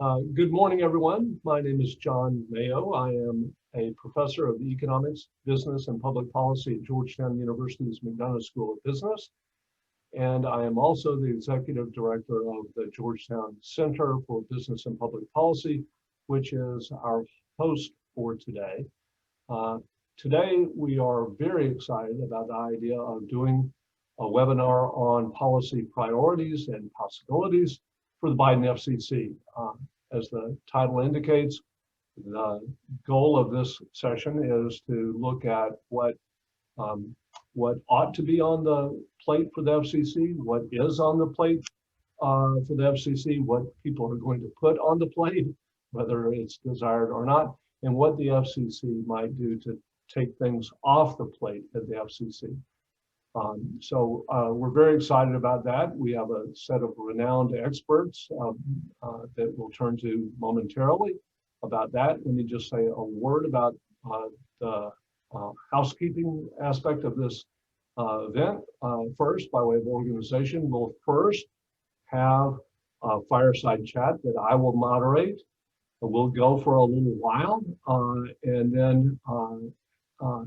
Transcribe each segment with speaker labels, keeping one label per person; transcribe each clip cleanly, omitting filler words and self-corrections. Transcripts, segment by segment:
Speaker 1: Good morning, everyone. My name is John Mayo. I am a professor of economics, business, and public policy at Georgetown University's McDonough School of Business. And I am also the executive director of the Georgetown Center for Business and Public Policy, which is our host for today. Today, we are very excited about the idea of doing a webinar on policy priorities and possibilities for the Biden FCC. As the title indicates, the goal of this session is to look at what ought to be on the plate for the FCC, what is on the plate for the FCC, what people are going to put on the plate, whether it's desired or not, and what the FCC might do to take things off the plate at the FCC. So we're very excited about that. We have a set of renowned experts that we'll turn to momentarily about that. Let me just say a word about the housekeeping aspect of this event. First, by way of organization, we'll first have a fireside chat that I will moderate. We'll go for a little while and then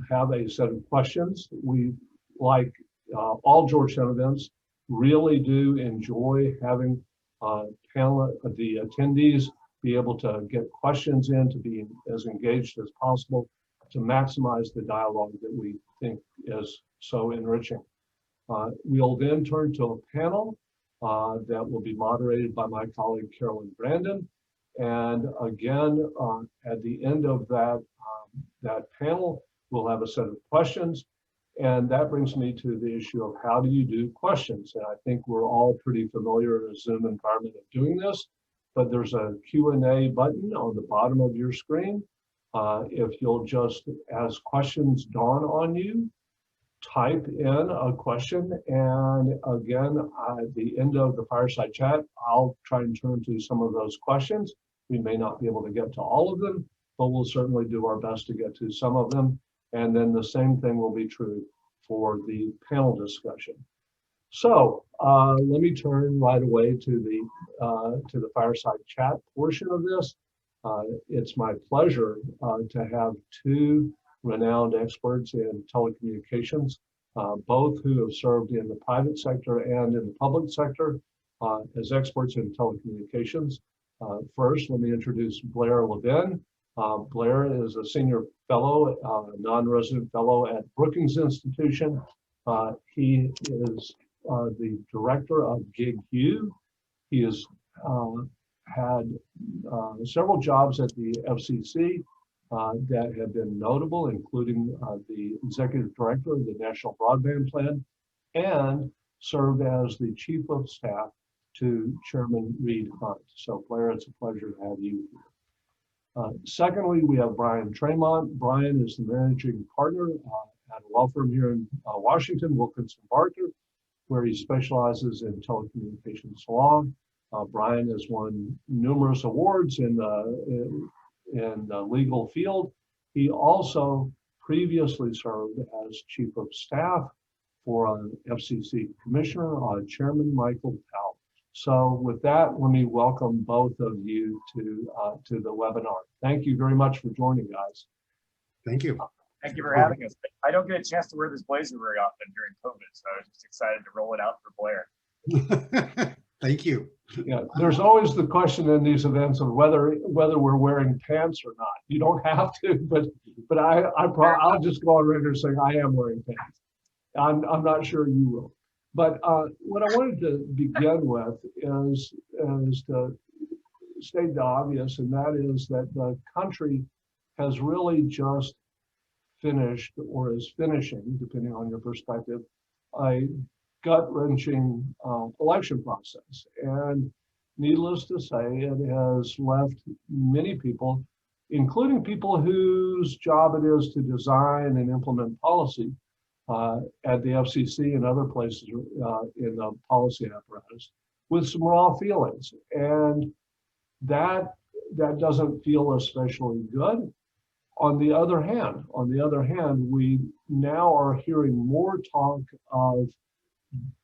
Speaker 1: have a set of questions. We, like all Georgetown events, really do enjoy having the attendees be able to get questions in, to be as engaged as possible, to maximize the dialogue that we think is so enriching. We'll then turn to a panel that will be moderated by my colleague Carolyn Brandon. And again, at the end of that panel, we'll have a set of questions. And that brings me to the issue of how do you do questions? And I think we're all pretty familiar in a Zoom environment of doing this, but there's a Q&A button on the bottom of your screen. If you'll just, as questions dawn on you, type in a question. And again, at the end of the fireside chat, I'll try and turn to some of those questions. We may not be able to get to all of them, but we'll certainly do our best to get to some of them. And then the same thing will be true for the panel discussion. So let me turn right away to the fireside chat portion of this. It's my pleasure to have two renowned experts in telecommunications, both who have served in the private sector and in the public sector as experts in telecommunications. First, let me introduce Blair Levin. Blair is a senior fellow, non-resident fellow at Brookings Institution. He is the director of GigU. He has had several jobs at the FCC that have been notable, including the executive director of the National Broadband Plan, and served as the chief of staff to Chairman Reed Hundt. So Blair, it's a pleasure to have you here. Secondly, we have Brian Traymont. Brian is the managing partner at a law firm here in Washington, Wilkinson Barker, where he specializes in telecommunications law. Brian has won numerous awards in the legal field. He also previously served as chief of staff for FCC Commissioner, Chairman Michael Powell. So with that, let me welcome both of you to the webinar. Thank you very much for joining, guys.
Speaker 2: Thank you.
Speaker 3: Thank you for having us. I don't get a chance to wear this blazer very often during COVID, so I was just excited to roll it out for Blair.
Speaker 2: Thank you.
Speaker 1: Yeah, there's always the question in these events of whether we're wearing pants or not. You don't have to, but I'll just go on record saying I am wearing pants. I'm not sure you will. But what I wanted to begin with is to state the obvious, and that is that the country has really just finished, or is finishing, depending on your perspective, a gut-wrenching election process. And needless to say, it has left many people, including people whose job it is to design and implement policy, at the FCC and other places in the policy apparatus, with some raw feelings. And that doesn't feel especially good. On the other hand, we now are hearing more talk of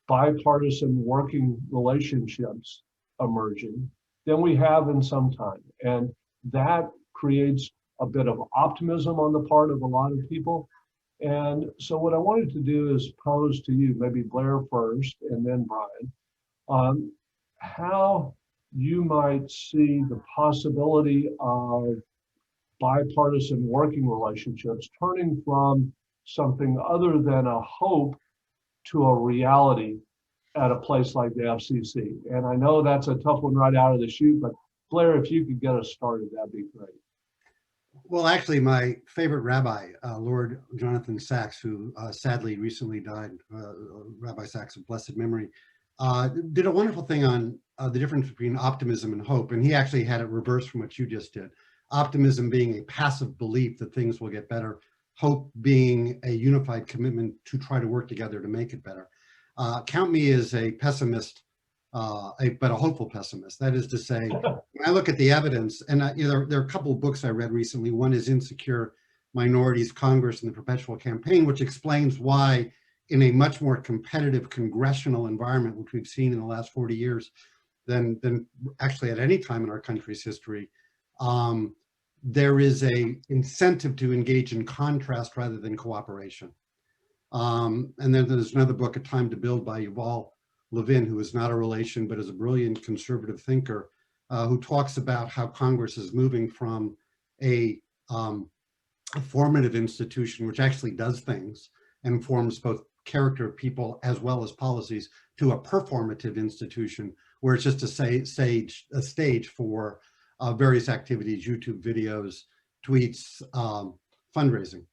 Speaker 1: bipartisan working relationships emerging than we have in some time. And that creates a bit of optimism on the part of a lot of people. And so what I wanted to do is pose to you, maybe Blair first and then Brian, how you might see the possibility of bipartisan working relationships turning from something other than a hope to a reality at a place like the FCC. And I know that's a tough one right out of the chute, but Blair, if you could get us started, that'd be great.
Speaker 2: Well, actually, my favorite rabbi, Lord Jonathan Sacks, who sadly recently died, Rabbi Sacks of blessed memory, did a wonderful thing on the difference between optimism and hope. And he actually had it reversed from what you just did. Optimism being a passive belief that things will get better, hope being a unified commitment to try to work together to make it better. Count me as a pessimist, but a hopeful pessimist. That is to say, when I look at the evidence, and there are a couple of books I read recently. One is Insecure Minorities, Congress, and the Perpetual Campaign, which explains why in a much more competitive congressional environment, which we've seen in the last 40 years than actually at any time in our country's history, there is a incentive to engage in contrast rather than cooperation. And then there's another book, A Time to Build by Yuval Levin, who is not a relation, but is a brilliant conservative thinker, who talks about how Congress is moving from a formative institution, which actually does things and forms both character of people as well as policies, to a performative institution where it's just a stage for various activities, YouTube videos, tweets, fundraising.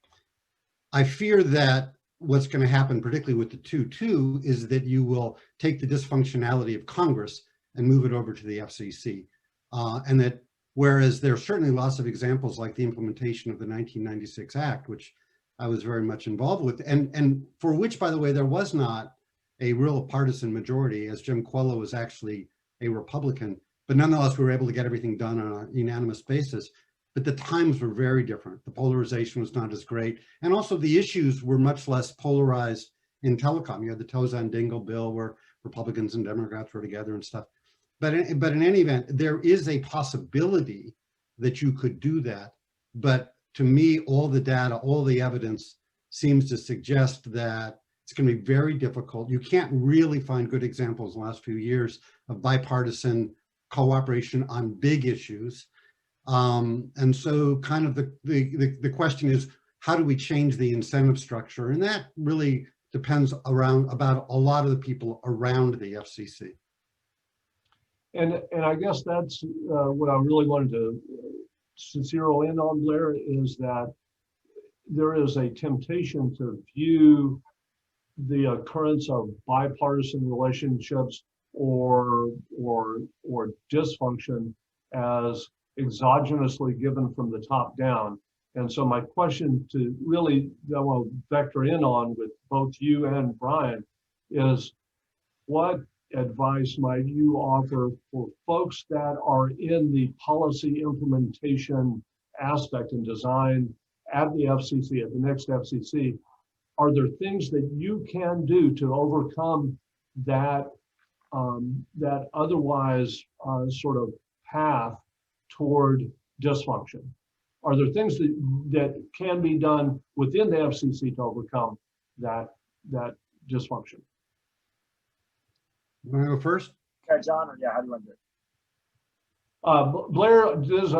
Speaker 2: I fear that what's going to happen, particularly with the 2-2, is that you will take the dysfunctionality of Congress and move it over to the FCC. And that whereas there are certainly lots of examples like the implementation of the 1996 Act, which I was very much involved with, and for which, by the way, there was not a real partisan majority, as Jim Quello was actually a Republican, but nonetheless, we were able to get everything done on a unanimous basis. But the times were very different. The polarization was not as great. And also the issues were much less polarized in telecom. You had the Tozan Dingle bill where Republicans and Democrats were together and stuff. But in any event, there is a possibility that you could do that. But to me, all the data, all the evidence seems to suggest that it's going to be very difficult. You can't really find good examples in the last few years of bipartisan cooperation on big issues. And so kind of the question is, how do we change the incentive structure? And that really depends about a lot of the people around the FCC.
Speaker 1: And I guess that's what I really wanted to zero in on, Blair, is that there is a temptation to view the occurrence of bipartisan relationships or dysfunction as exogenously given from the top down. And so my question to really, I want to vector in on with both you and Brian is, what advice might you offer for folks that are in the policy implementation aspect and design at the FCC, at the next FCC? Are there things that you can do to overcome that that otherwise sort of path toward dysfunction? Are there things that can be done within the FCC to overcome that dysfunction?
Speaker 2: You want to go first?
Speaker 3: Okay, John, or yeah, how do you want to do it?
Speaker 1: Blair,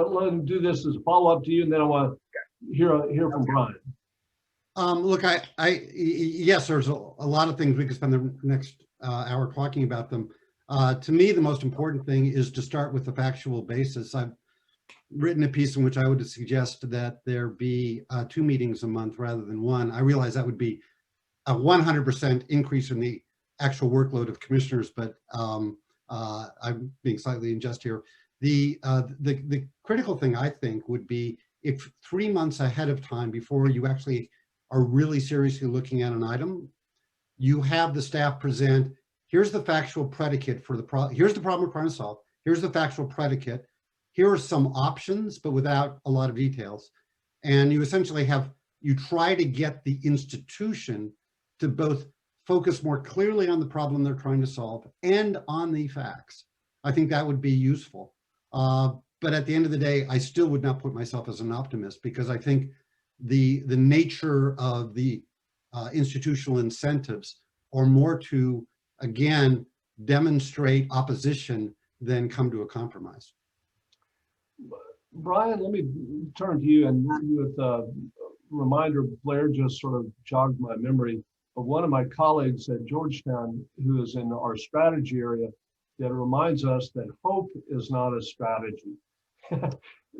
Speaker 1: let him do this as a follow-up to you, and then I want to hear from Brian.
Speaker 2: Look, yes, there's a lot of things we could spend the next hour talking about them. To me, the most important thing is to start with the factual basis. I've written a piece in which I would suggest that there be 2 meetings a month rather than 1. I realize that would be a 100% increase in the actual workload of commissioners, but I'm being slightly unjust here. The critical thing, I think, would be if 3 months ahead of time, before you actually are really seriously looking at an item, you have the staff present, here's the factual predicate for the problem, here's the problem we're trying to solve, here's the factual predicate, here are some options, but without a lot of details. And you essentially you try to get the institution to both focus more clearly on the problem they're trying to solve and on the facts. I think that would be useful. But at the end of the day, I still would not put myself as an optimist, because I think the nature of the institutional incentives are more to, again, demonstrate opposition than come to a compromise.
Speaker 1: Brian, let me turn to you, and with a reminder, Blair just sort of jogged my memory of one of my colleagues at Georgetown who is in our strategy area that reminds us that hope is not a strategy.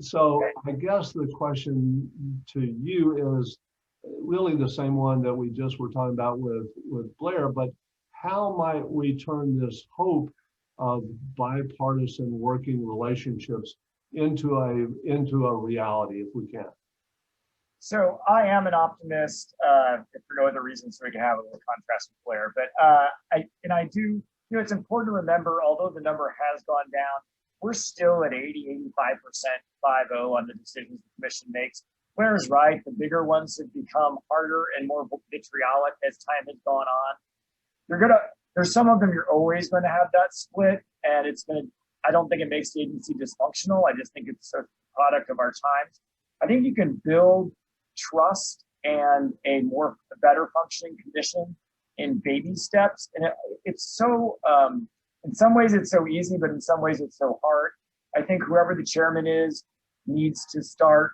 Speaker 1: So I guess the question to you is really the same one that we just were talking about with Blair, but how might we turn this hope of bipartisan working relationships into a reality if we can?
Speaker 3: So I am an optimist, if for no other reason, so we can have a little contrast with Blair. But I do, it's important to remember, although the number has gone down, we're still at 80, 85% 5-0 on the decisions the commission makes. Blair is right. The bigger ones have become harder and more vitriolic as time has gone on. There's some of them you're always going to have that split, and I don't think it makes the agency dysfunctional. I just think it's a product of our times. I think you can build trust and a better functioning commission in baby steps. And it's so, in some ways it's so easy, but in some ways it's so hard. I think whoever the chairman is needs to start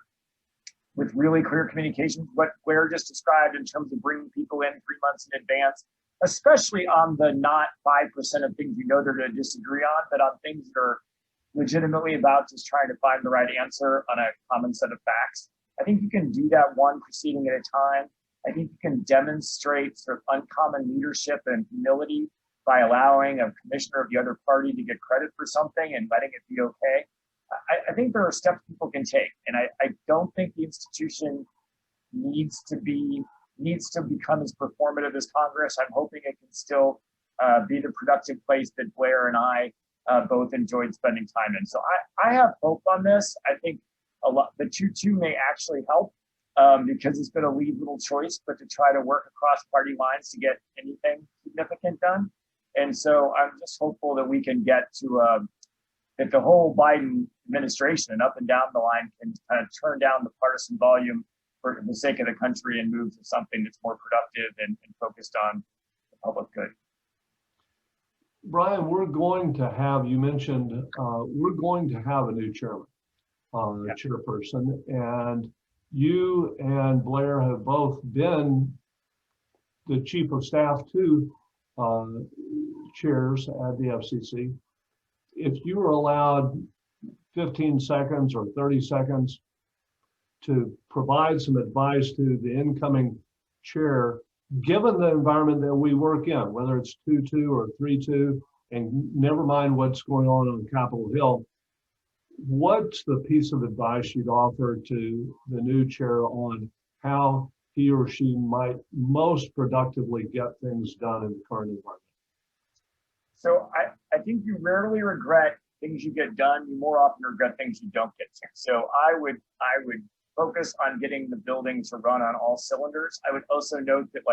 Speaker 3: with really clear communications, what Blair just described in terms of bringing people in 3 months in advance, especially on the not 5% of things they're going to disagree on, but on things that are legitimately about just trying to find the right answer on a common set of facts. I think you can do that one proceeding at a time. I think you can demonstrate sort of uncommon leadership and humility by allowing a commissioner of the other party to get credit for something and letting it be okay. I think there are steps people can take, and I don't think the institution needs to become as performative as Congress. I'm hoping it can still be the productive place that Blair and I both enjoyed spending time in. So I have hope on this. I think the 2-2 may actually help because it's been a lead little choice, but to try to work across party lines to get anything significant done. And so I'm just hopeful that we can get to that the whole Biden administration and up and down the line can kind of turn down the partisan volume for the sake of the country and move to something that's more productive and focused on the public good.
Speaker 1: Brian, we're going to have, you mentioned, we're going to have a new chairman, chairperson, and you and Blair have both been the chief of staff to chairs at the FCC. If you were allowed 15 seconds or 30 seconds to provide some advice to the incoming chair, given the environment that we work in, whether it's 2-2 or 3-2, and never mind what's going on Capitol Hill, what's the piece of advice you'd offer to the new chair on how he or she might most productively get things done in the current environment?
Speaker 3: So I think you rarely regret things you get done. You more often regret things you don't get to. So I would focus on getting the building to run on all cylinders. I would also note that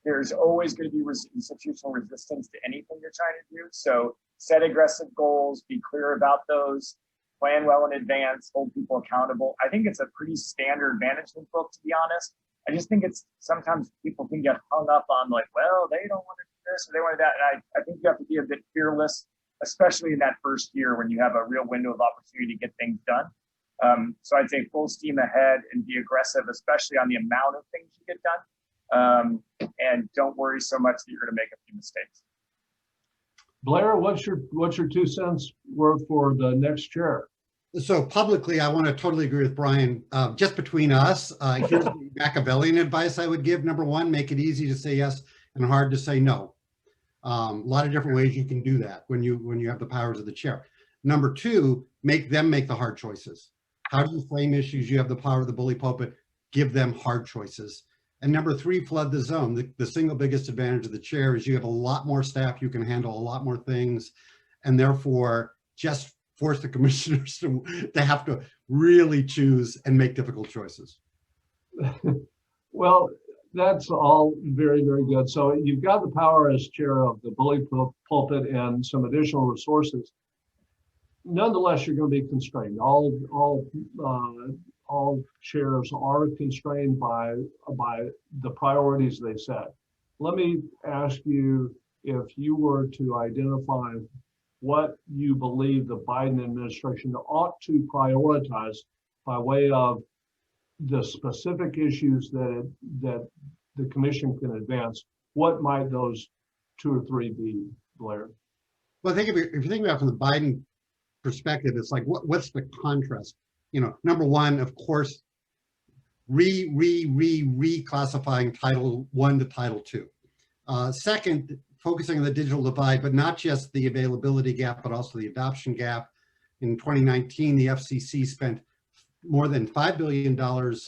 Speaker 3: there's always going to be institutional resistance to anything you're trying to do. So set aggressive goals, be clear about those, plan well in advance, hold people accountable. I think it's a pretty standard management book, to be honest. I just think it's sometimes people can get hung up on well, they don't want to do this or they want to do that. And I think you have to be a bit fearless, especially in that first year when you have a real window of opportunity to get things done. So I'd say full steam ahead and be aggressive, especially on the amount of things you get done. And don't worry so much that you're going to make a few mistakes.
Speaker 1: Blair, what's your 2 cents worth for the next chair?
Speaker 2: So publicly, I want to totally agree with Brian. Just between us, here's the Machiavellian advice I would give. Number one, make it easy to say yes and hard to say no. A lot of different ways you can do that when you have the powers of the chair. Number two, make them make the hard choices. How do you frame issues? You have the power of the bully pulpit. Give them hard choices. And number three, flood the zone. The single biggest advantage of the chair is you have a lot more staff. You can handle a lot more things, and therefore just force the commissioners to have to really choose and make difficult choices.
Speaker 1: Well, that's all very, very good. So you've got the power as chair of the bully pulpit and some additional resources. nonetheless, you're going to be constrained. All chairs are constrained by the priorities they set. Let me ask you, if you were to identify what you believe the Biden administration ought to prioritize by way of the specific issues that the commission can advance, what might those 2 or 3 be, Blair?
Speaker 2: Well, I think if you're thinking about it from the Biden perspective, it's like, what's the contrast? You know, number one, of course, reclassifying Title I to Title II. Second, focusing on the digital divide, but not just the availability gap, but also the adoption gap. In 2019, the FCC spent more than $5 billion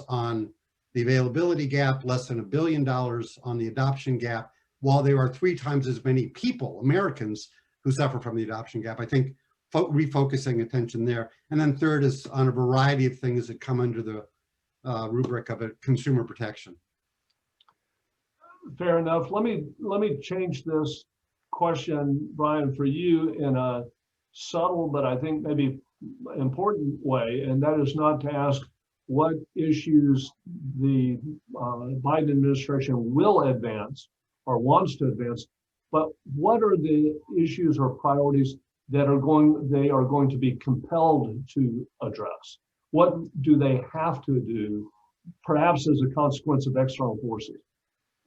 Speaker 2: on the availability gap, less than $1 billion on the adoption gap, while there are 3 times as many people, Americans, who suffer from the adoption gap. I think refocusing attention there. And then third is on a variety of things that come under the rubric of a consumer protection.
Speaker 1: Fair enough. Let me change this question, Brian, for you in a subtle but I think maybe important way, and that is not to ask what issues the Biden administration will advance or wants to advance, but what are the issues or priorities that they are going to be compelled to address? What do they have to do, perhaps as a consequence of external forces?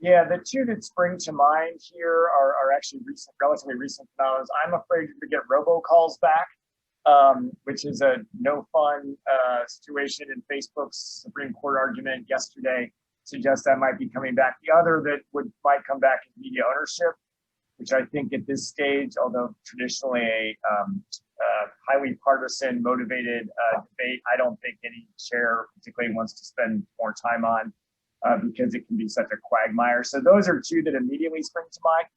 Speaker 3: Yeah, the 2 that spring to mind here are actually relatively recent phenomena. I'm afraid to get robocalls back, which is a no fun situation. In Facebook's Supreme Court argument yesterday suggests that might be coming back. The other that might come back is media ownership, which I think at this stage, although traditionally a highly partisan motivated debate, I don't think any chair particularly wants to spend more time on because it can be such a quagmire. So those are 2 that immediately spring to mind.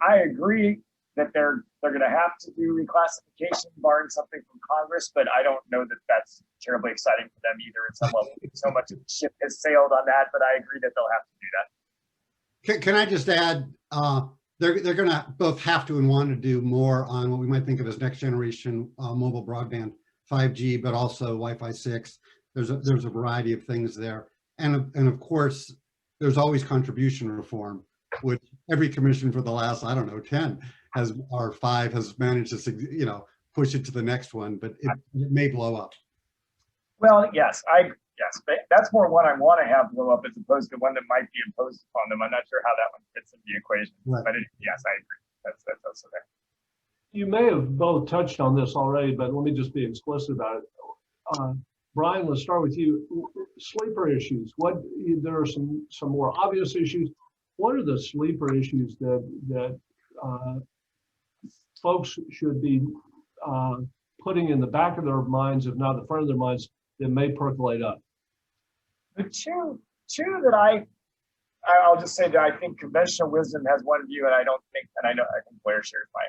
Speaker 3: I agree that they're going to have to do reclassification, barring something from Congress, but I don't know that that's terribly exciting for them either. At some level, so much of the ship has sailed on that, but I agree that they'll have to do that.
Speaker 2: Can I just add, they're going to both have to and want to do more on what we might think of as next generation mobile broadband, 5G, but also Wi-Fi 6. There's a variety of things there. And of course, there's always contribution reform, which every commission for the last, I don't know, 10 or 5 has managed to, push it to the next one, but it may blow up.
Speaker 3: Well, yes, but that's more one I want to have blow up as opposed to one that might be imposed upon them. I'm not sure how that one fits in the equation, right. But yes, I agree. That's also there.
Speaker 1: You may have both touched on this already, but let me just be explicit about it. Brian, let's start with you. Sleeper issues. There are some more obvious issues. What are the sleeper issues that folks should be putting in the back of their minds, if not the front of their minds, that may percolate up?
Speaker 3: The two that I'll just say that I think conventional wisdom has one view, and I think Blair shares my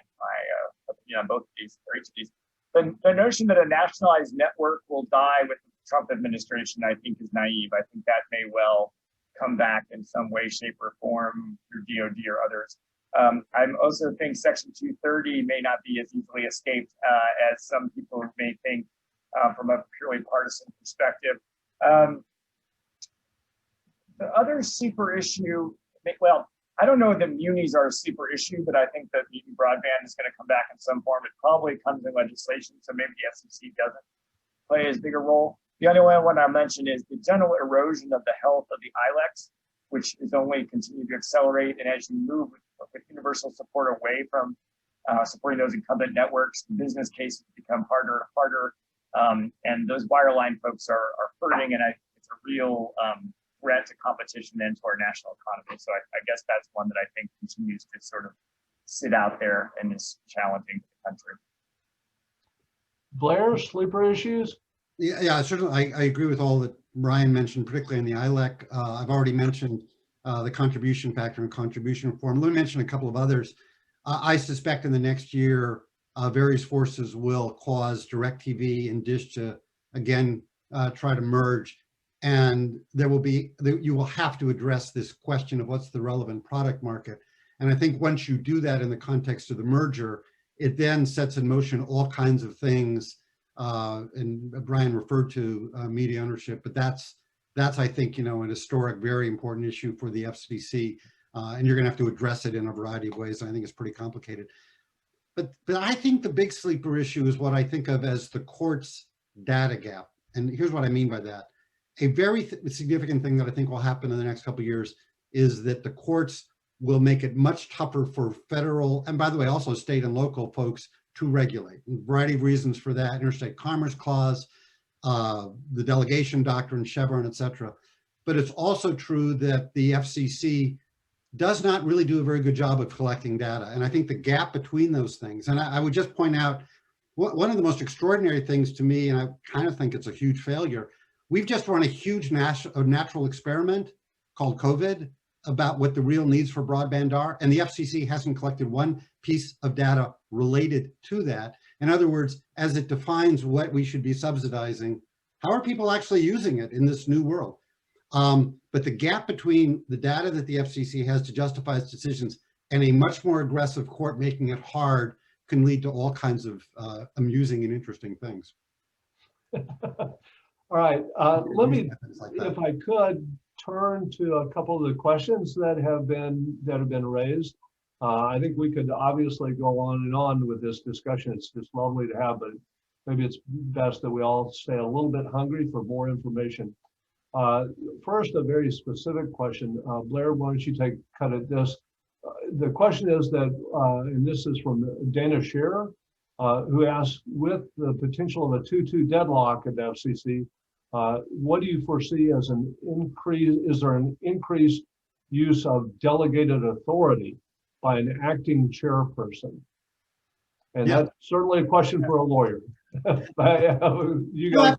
Speaker 3: opinion on both of these, or each of these. The notion that a nationalized network will die with the Trump administration, I think, is naive. I think that may well come back in some way, shape, or form through DOD or others. I also think Section 230 may not be as easily escaped as some people may think from a purely partisan perspective. The other sleeper issue, well, I don't know that munis are a sleeper issue, but I think that muni broadband is going to come back in some form. It probably comes in legislation, so maybe the FCC doesn't play as big a role. The other one I mentioned is the general erosion of the health of the ILECs, which is only continuing to accelerate. And as you move with universal support away from supporting those incumbent networks, the business cases become harder and harder. And those wireline folks are hurting, and it's a real threat to competition and to our national economy. So I guess that's one that I think continues to sort of sit out there and is challenging to the country.
Speaker 1: Blair, sleeper issues?
Speaker 2: Yeah, certainly. I agree with all that Brian mentioned, particularly in the ILEC. I've already mentioned the contribution factor and contribution reform. Let me mention a couple of others. I suspect in the next year, various forces will cause DirecTV and Dish to, again, try to merge. And you will have to address this question of what's the relevant product market. And I think once you do that in the context of the merger, it then sets in motion all kinds of things. And Brian referred to media ownership, but that's I think, an historic, very important issue for the FCC. And you're gonna have to address it in a variety of ways. I think it's pretty complicated. But I think the big sleeper issue is what I think of as the court's data gap. And here's what I mean by that. A very significant thing that I think will happen in the next couple of years is that the courts will make it much tougher for federal, and by the way, also state and local folks to regulate. A variety of reasons for that: Interstate Commerce Clause, the delegation doctrine, Chevron, et cetera. But it's also true that the FCC does not really do a very good job of collecting data. And I think the gap between those things, and I would just point out, one of the most extraordinary things to me, and I kind of think it's a huge failure, we've just run a huge natural experiment called COVID about what the real needs for broadband are, and the FCC hasn't collected one piece of data related to that. In other words, as it defines what we should be subsidizing, how are people actually using it in this new world? But the gap between the data that the FCC has to justify its decisions and a much more aggressive court making it hard can lead to all kinds of amusing and interesting things.
Speaker 1: All right, let me, if I could, turn to a couple of the questions that have been raised. I think we could obviously go on and on with this discussion. It's just lovely to have, but maybe it's best that we all stay a little bit hungry for more information. First, a very specific question. Blair, why don't you take a cut at this? The question is that, and this is from Dana Scherer, who asks, with the potential of a 2-2 deadlock at the FCC, what do you foresee as an increase? Is there an increased use of delegated authority by an acting chairperson? And that's certainly a question for a lawyer. You guys.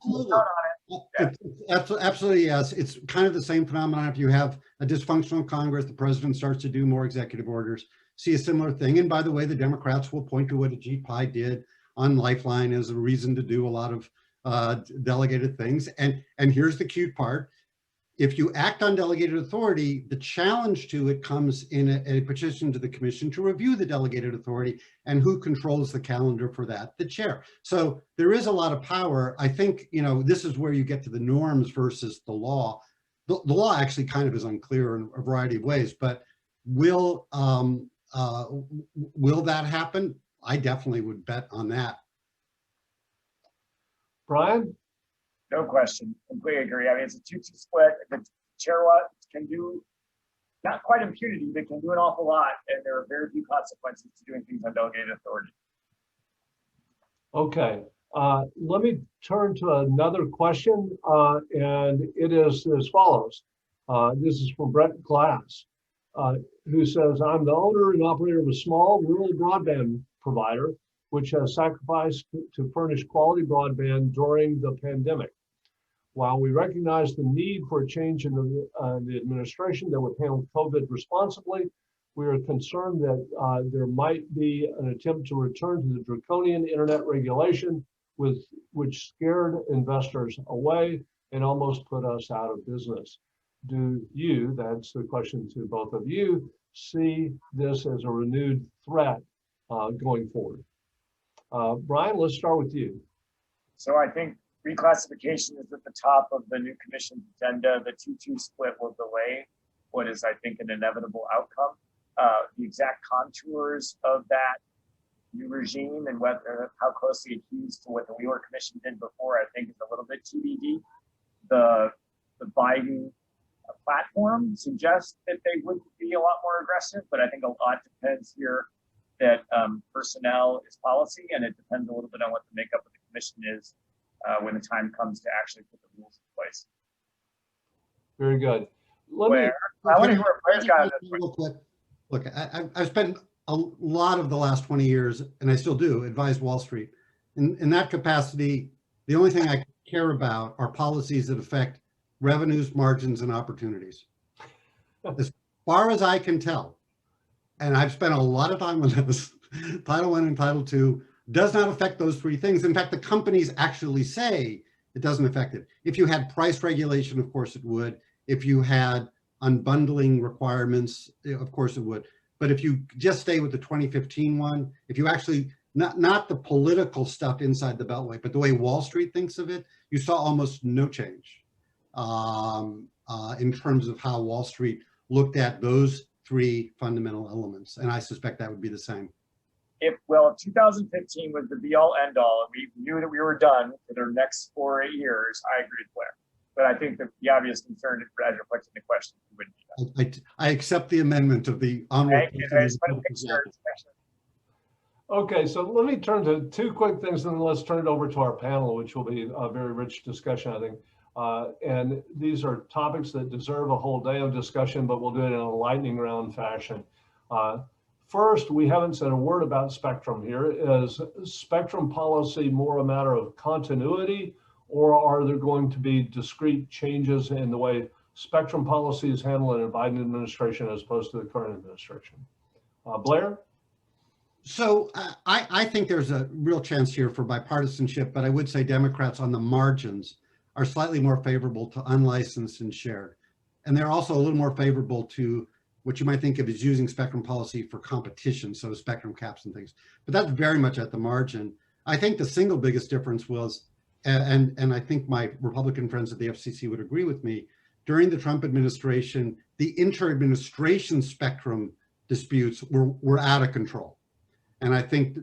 Speaker 2: Absolutely, yes. It's kind of the same phenomenon. If you have a dysfunctional Congress, the president starts to do more executive orders. See a similar thing. And by the way, the Democrats will point to what Ajit did on Lifeline as a reason to do a lot of delegated things. And here's the cute part. If you act on delegated authority, the challenge to it comes in a petition to the commission to review the delegated authority, and who controls the calendar for that? The chair. So there is a lot of power. I think, this is where you get to the norms versus the law. The law actually kind of is unclear in a variety of ways, but will that happen? I definitely would bet on that.
Speaker 1: Brian?
Speaker 3: No question. Completely agree. I mean, it's a 2-2 split. The chair can do, not quite impunity, but can do an awful lot. And there are very few consequences to doing things on delegated authority.
Speaker 1: Okay. Let me turn to another question. And it is as follows. This is from Brett Glass, who says, I'm the owner and operator of a small rural broadband provider, which has sacrificed to furnish quality broadband during the pandemic. While we recognize the need for a change in the administration that would handle COVID responsibly, we are concerned that there might be an attempt to return to the draconian internet regulation which scared investors away and almost put us out of business. Do you, that's the question to both of you, see this as a renewed threat going forward? Brian, let's start with you.
Speaker 3: So I think reclassification is at the top of the new commission's agenda. The 2-2 split will delay what is, I think, an inevitable outcome. The exact contours of that new regime and how closely it hews to what the Wheeler Commission did before, I think, is a little bit TBD. The Biden platform suggests that they would be a lot more aggressive, but I think a lot depends here that personnel is policy, and it depends a little bit on what the makeup of the commission is when the time comes to actually put the rules in place.
Speaker 1: Very good.
Speaker 3: I want to hear what Blair's got on this.
Speaker 2: Look, I've spent a lot of the last 20 years, and I still do, advise Wall Street. In that capacity, the only thing I care about are policies that affect revenues, margins, and opportunities. As far as I can tell, and I've spent a lot of time on this, Title I and Title II does not affect those three things. In fact, the companies actually say it doesn't affect it. If you had price regulation, of course it would. If you had unbundling requirements, of course it would. But if you just stay with the 2015 one, if you actually not the political stuff inside the Beltway, but the way Wall Street thinks of it, you saw almost no change in terms of how Wall Street looked at those three fundamental elements. And I suspect that would be the same.
Speaker 3: If 2015 was the be all end all, and we knew that we were done for the next 4 or 8 years, I agree with Blair. But I think that the obvious concern, as reflected in the question, wouldn't be that.
Speaker 2: I accept the amendment of the honorable.
Speaker 1: Okay, so let me turn to two quick things, and then let's turn it over to our panel, which will be a very rich discussion, I think. And these are topics that deserve a whole day of discussion, but we'll do it in a lightning round fashion. First, we haven't said a word about spectrum here. Is spectrum policy more a matter of continuity, or are there going to be discrete changes in the way spectrum policy is handled in the Biden administration as opposed to the current administration? Blair?
Speaker 2: So I think there's a real chance here for bipartisanship, but I would say Democrats on the margins are slightly more favorable to unlicensed and shared. And they're also a little more favorable to what you might think of as using spectrum policy for competition, so spectrum caps and things. But that's very much at the margin. I think the single biggest difference was, and I think my Republican friends at the FCC would agree with me, during the Trump administration, the inter-administration spectrum disputes were out of control. And I think,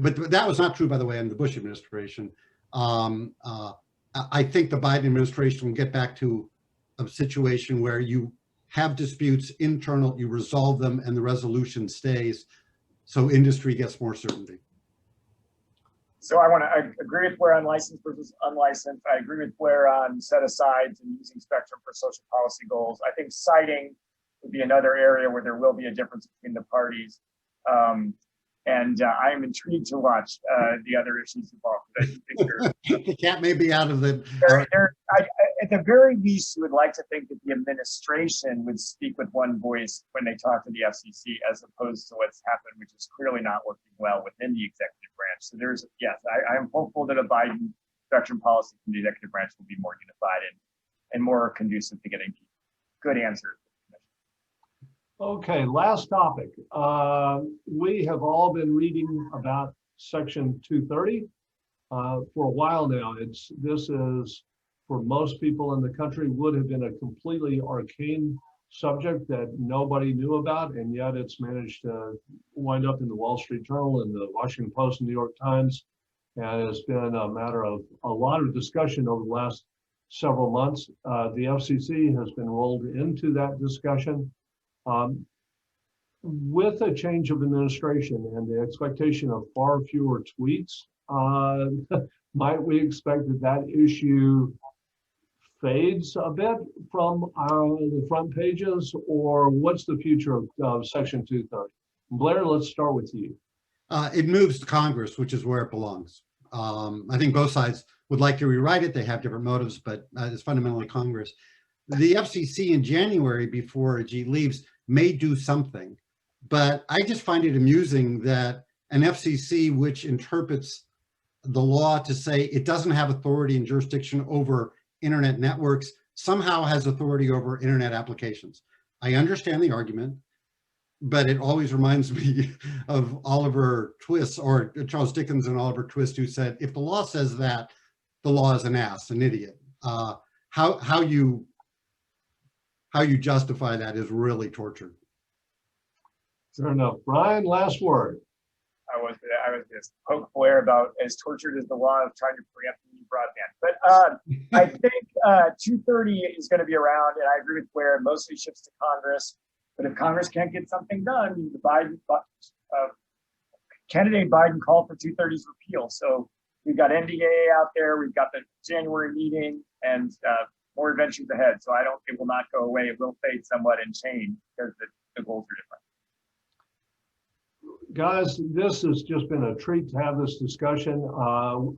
Speaker 2: but that was not true, by the way, in the Bush administration. I think the Biden administration will get back to a situation where you have disputes internal, you resolve them, and the resolution stays, so industry gets more certainty.
Speaker 3: So I agree with Blair on licensed versus unlicensed. I agree with Blair on set-asides and using spectrum for social policy goals. I think siting would be another area where there will be a difference between the parties. And I am intrigued to watch the other issues involved. I think
Speaker 2: the cat may be out of the.
Speaker 3: At the very least, you would like to think that the administration would speak with one voice when they talk to the FCC, as opposed to what's happened, which is clearly not working well within the executive branch. So there's, yes, I am hopeful that a Biden spectrum policy from the executive branch will be more unified and more conducive to getting good answers.
Speaker 1: Okay, last topic. We have all been reading about Section 230 for a while now. This is, for most people in the country, would have been a completely arcane subject that nobody knew about, and yet it's managed to wind up in the Wall Street Journal and the Washington Post and New York Times, and it's been a matter of a lot of discussion over the last several months. The FCC has been rolled into that discussion. With a change of administration and the expectation of far fewer tweets, might we expect that issue fades a bit from the front pages, or what's the future of Section 230? Blair, let's start with you.
Speaker 2: It moves to Congress, which is where it belongs. I think both sides would like to rewrite it. They have different motives, but it's fundamentally Congress. The FCC in January, before Ajit leaves, may do something, but I just find it amusing that an FCC which interprets the law to say it doesn't have authority and jurisdiction over internet networks somehow has authority over internet applications. I understand the argument, but it always reminds me of Oliver Twist, or Charles Dickens and Oliver Twist, who said, if the law says that, the law is an ass, an idiot. How you justify that is really torture.
Speaker 3: Fair enough. Brian, last word. I was just poke Blair about as tortured as the law of trying to preempt new broadband. But I think 230 is going to be around, and I agree with Blair. It mostly shifts to Congress. But if Congress can't get something done, the Biden candidate Biden called for 230's repeal. So we've got NDAA out there. We've got the January meeting, and more adventures ahead. So it will not go away. It will fade somewhat and change because the goals are different.
Speaker 1: Guys, this has just been a treat to have this discussion.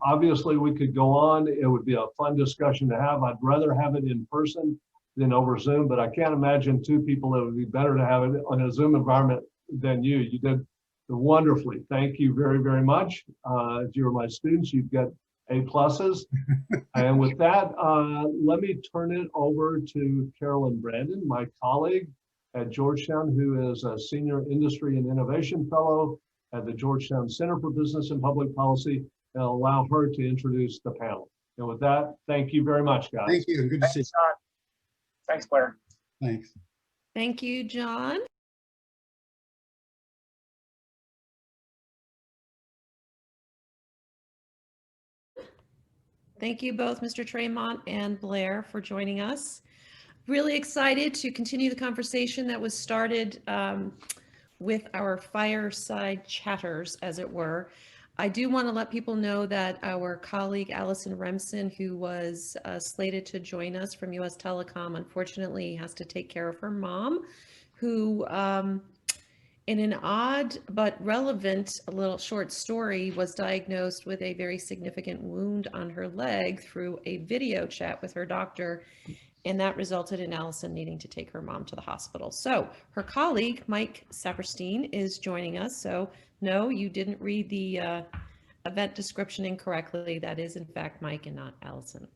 Speaker 1: Obviously, we could go on. It would be a fun discussion to have. I'd rather have it in person than over Zoom, but I can't imagine two people that would be better to have it on a Zoom environment than you. You did wonderfully. Thank you very, very much. If you were my students, you'd get A+. And with that, let me turn it over to Carolyn Brandon, my colleague at Georgetown, who is a Senior Industry and Innovation Fellow at the Georgetown Center for Business and Public Policy, and I'll allow her to introduce the panel. And with that, thank you very much, guys.
Speaker 2: Thank you, and good to see you.
Speaker 3: Thanks, John. Thanks, Blair.
Speaker 2: Thanks.
Speaker 4: Thank you, John. Thank you both, Mr. Traymont and Blair, for joining us. Really excited to continue the conversation that was started with our fireside chatters, as it were. I do want to let people know that our colleague Allison Remsen, who was slated to join us from US Telecom, unfortunately has to take care of her mom, who in an odd but relevant little short story was diagnosed with a very significant wound on her leg through a video chat with her doctor. And that resulted in Allison needing to take her mom to the hospital. So her colleague, Mike Saperstein, is joining us. So no, you didn't read the event description incorrectly. That is in fact Mike and not Allison.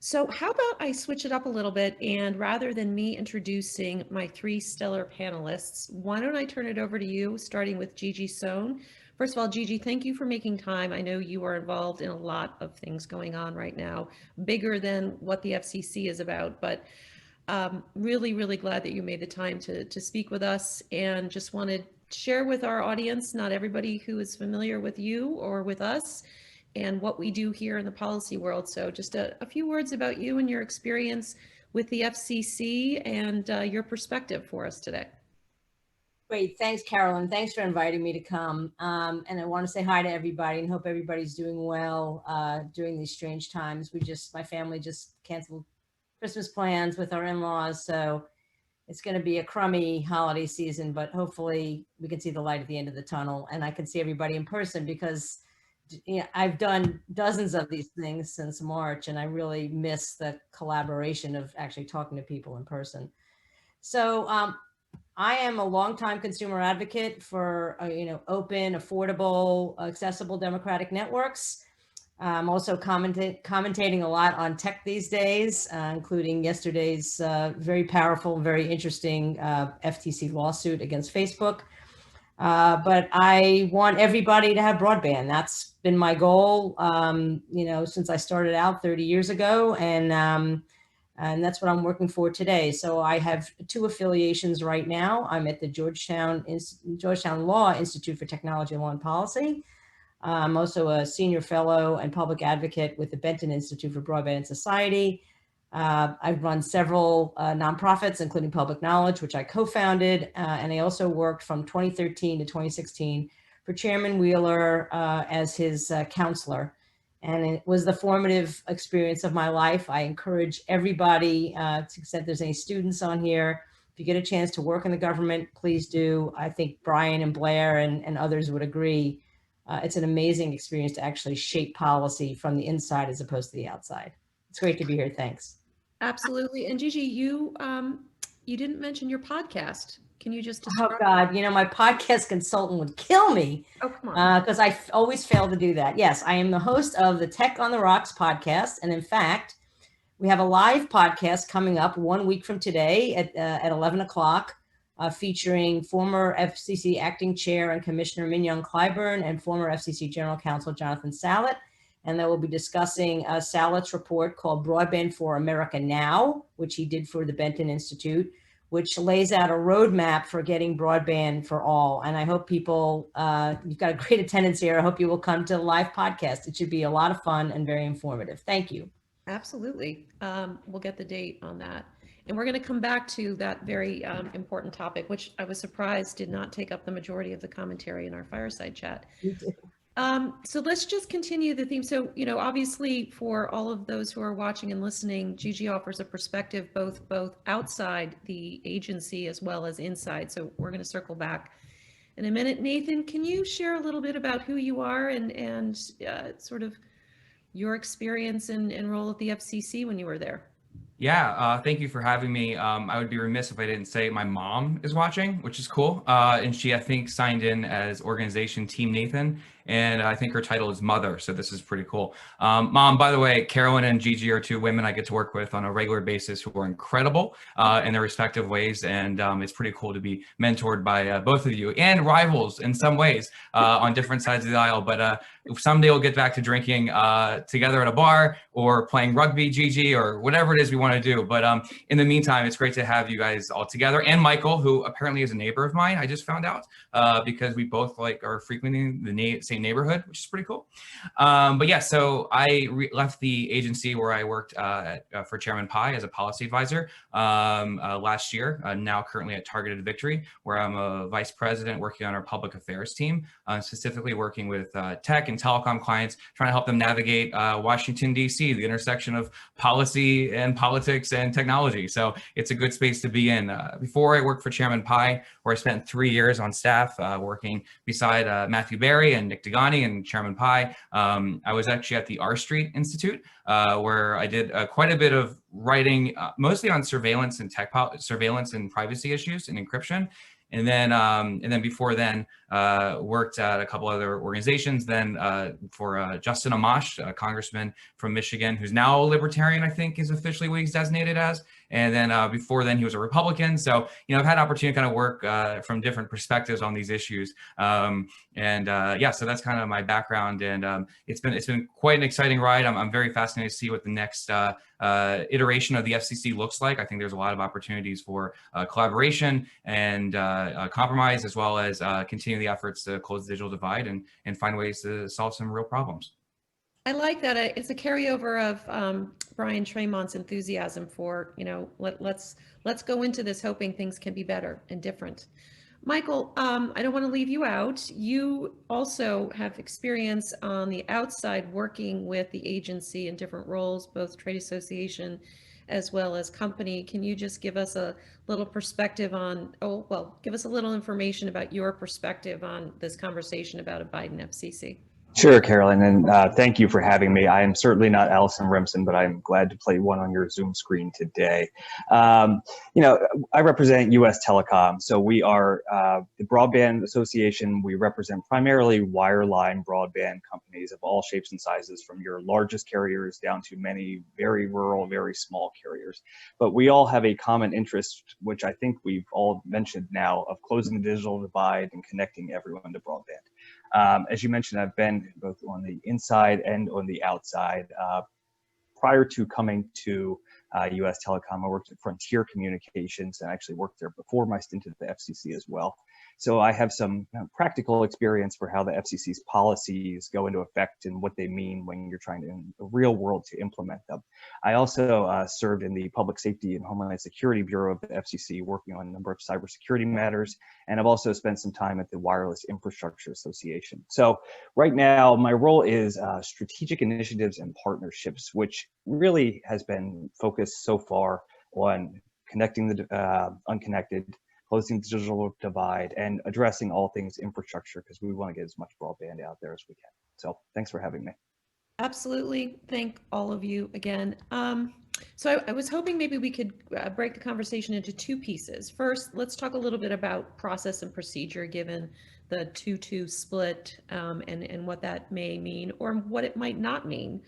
Speaker 4: So how about I switch it up a little bit, and rather than me introducing my three stellar panelists, why don't I turn it over to you, starting with Gigi Sohn. First of all, Gigi, thank you for making time. I know you are involved in a lot of things going on right now, bigger than what the FCC is about, but really, really glad that you made the time to speak with us, and just wanted to share with our audience, not everybody who is familiar with you or with us, and what we do here in the policy world. So just a few words about you and your experience with the FCC and your perspective for us today.
Speaker 5: Great, thanks, Carolyn. Thanks for inviting me to come. And I want to say hi to everybody and hope everybody's doing well during these strange times. My family just canceled Christmas plans with our in-laws, so it's going to be a crummy holiday season, but hopefully we can see the light at the end of the tunnel and I can see everybody in person, because I've done dozens of these things since March, and I really miss the collaboration of actually talking to people in person. So I am a longtime consumer advocate for open, affordable, accessible democratic networks. I'm also commentating a lot on tech these days, including yesterday's very powerful, very interesting FTC lawsuit against Facebook. But I want everybody to have broadband. That's been my goal, since I started out 30 years ago, and that's what I'm working for today. So I have two affiliations right now. I'm at the Georgetown Law Institute for Technology, Law, and Policy. I'm also a senior fellow and public advocate with the Benton Institute for Broadband and Society. I've run several nonprofits, including Public Knowledge, which I co-founded, and I also worked from 2013 to 2016 for Chairman Wheeler as his counselor. And it was the formative experience of my life. I encourage everybody, to the extent there's any students on here, if you get a chance to work in the government, please do. I think Brian and Blair and others would agree. It's an amazing experience to actually shape policy from the inside as opposed to the outside. It's great to be here. Thanks.
Speaker 4: Absolutely. And Gigi, you didn't mention your podcast. Can you just describe?
Speaker 5: Oh God, my podcast consultant would kill me.
Speaker 4: Oh, come on.
Speaker 5: Because I always fail to do that. Yes, I am the host of the Tech on the Rocks podcast. And in fact, we have a live podcast coming up 1 week from today at 11 o'clock, featuring former FCC acting chair and Commissioner Mignon Clyburn and former FCC General Counsel Jonathan Salet. And they will be discussing Salet's report called Broadband for America Now, which he did for the Benton Institute, which lays out a roadmap for getting broadband for all. And I hope people, you've got a great attendance here. I hope you will come to the live podcast. It should be a lot of fun and very informative. Thank you.
Speaker 4: Absolutely. We'll get the date on that. And we're going to come back to that very important topic, which I was surprised did not take up the majority of the commentary in our fireside chat. So let's just continue the theme. So, obviously for all of those who are watching and listening, Gigi offers a perspective both outside the agency as well as inside. So we're going to circle back in a minute. Nathan, can you share a little bit about who you are and sort of your experience and role at the FCC when you were there?
Speaker 6: Yeah, thank you for having me. I would be remiss if I didn't say my mom is watching, which is cool. And she, I think, signed in as organization Team Nathan. And I think her title is Mother. So this is pretty cool. Mom, by the way, Carolyn and Gigi are two women I get to work with on a regular basis who are incredible in their respective ways. And it's pretty cool to be mentored by both of you and rivals in some ways on different sides of the aisle. But someday we'll get back to drinking together at a bar or playing rugby, Gigi, or whatever it is we want to do. But in the meantime, it's great to have you guys all together. And Michael, who apparently is a neighbor of mine, I just found out because we both are frequenting the same neighborhood, which is pretty cool. But yeah, so I left the agency where I worked for Chairman Pai as a policy advisor last year, now currently at Targeted Victory, where I'm a vice president working on our public affairs team, specifically working with tech and telecom clients, trying to help them navigate Washington, D.C., the intersection of policy and politics and technology. So it's a good space to be in. Before I worked for Chairman Pai, where I spent 3 years on staff working beside Matthew Berry and Nick Degani and Chairman Pai, I was actually at the R Street Institute, where I did quite a bit of writing, mostly on surveillance and surveillance and privacy issues and encryption. And then before then, worked at a couple other organizations. Then for Justin Amash, a congressman from Michigan, who's now a libertarian, I think is officially what he's designated as. And then before then, he was a Republican. So, I've had an opportunity to kind of work from different perspectives on these issues. Yeah, so that's kind of my background. And it's been quite an exciting ride. I'm very fascinated to see what the next iteration of the FCC looks like. I think there's a lot of opportunities for collaboration and compromise, as well as continue the efforts to close the digital divide and find ways to solve some real problems.
Speaker 4: I like that. It's a carryover of Brian Traymont's enthusiasm for, let's go into this hoping things can be better and different. Michael, I don't want to leave you out. You also have experience on the outside working with the agency in different roles, both trade association as well as company. Can you just give us a little perspective on, give us a little information about your perspective on this conversation about a Biden FCC?
Speaker 7: Sure, Carolyn, and thank you for having me. I am certainly not Allison Remsen, but I'm glad to play one on your Zoom screen today. I represent U.S. Telecom, so we are the Broadband Association. We represent primarily wireline broadband companies of all shapes and sizes, from your largest carriers down to many very rural, very small carriers. But we all have a common interest, which I think we've all mentioned now, of closing the digital divide and connecting everyone to broadband. As you mentioned, I've been both on the inside and on the outside. Prior to coming to U.S. Telecom, I worked at Frontier Communications and actually worked there before my stint at the FCC as well. So I have some practical experience for how the FCC's policies go into effect and what they mean when you're trying to, in the real world, to implement them. I also served in the Public Safety and Homeland Security Bureau of the FCC, working on a number of cybersecurity matters. And I've also spent some time at the Wireless Infrastructure Association. So right now, my role is strategic initiatives and partnerships, which really has been focused so far on connecting the unconnected, closing the digital divide, and addressing all things infrastructure, because we want to get as much broadband out there as we can. So thanks for having me.
Speaker 4: Absolutely. Thank all of you again. So I was hoping maybe we could break the conversation into two pieces. First, let's talk a little bit about process and procedure, given the 2-2 split and what that may mean or what it might not mean.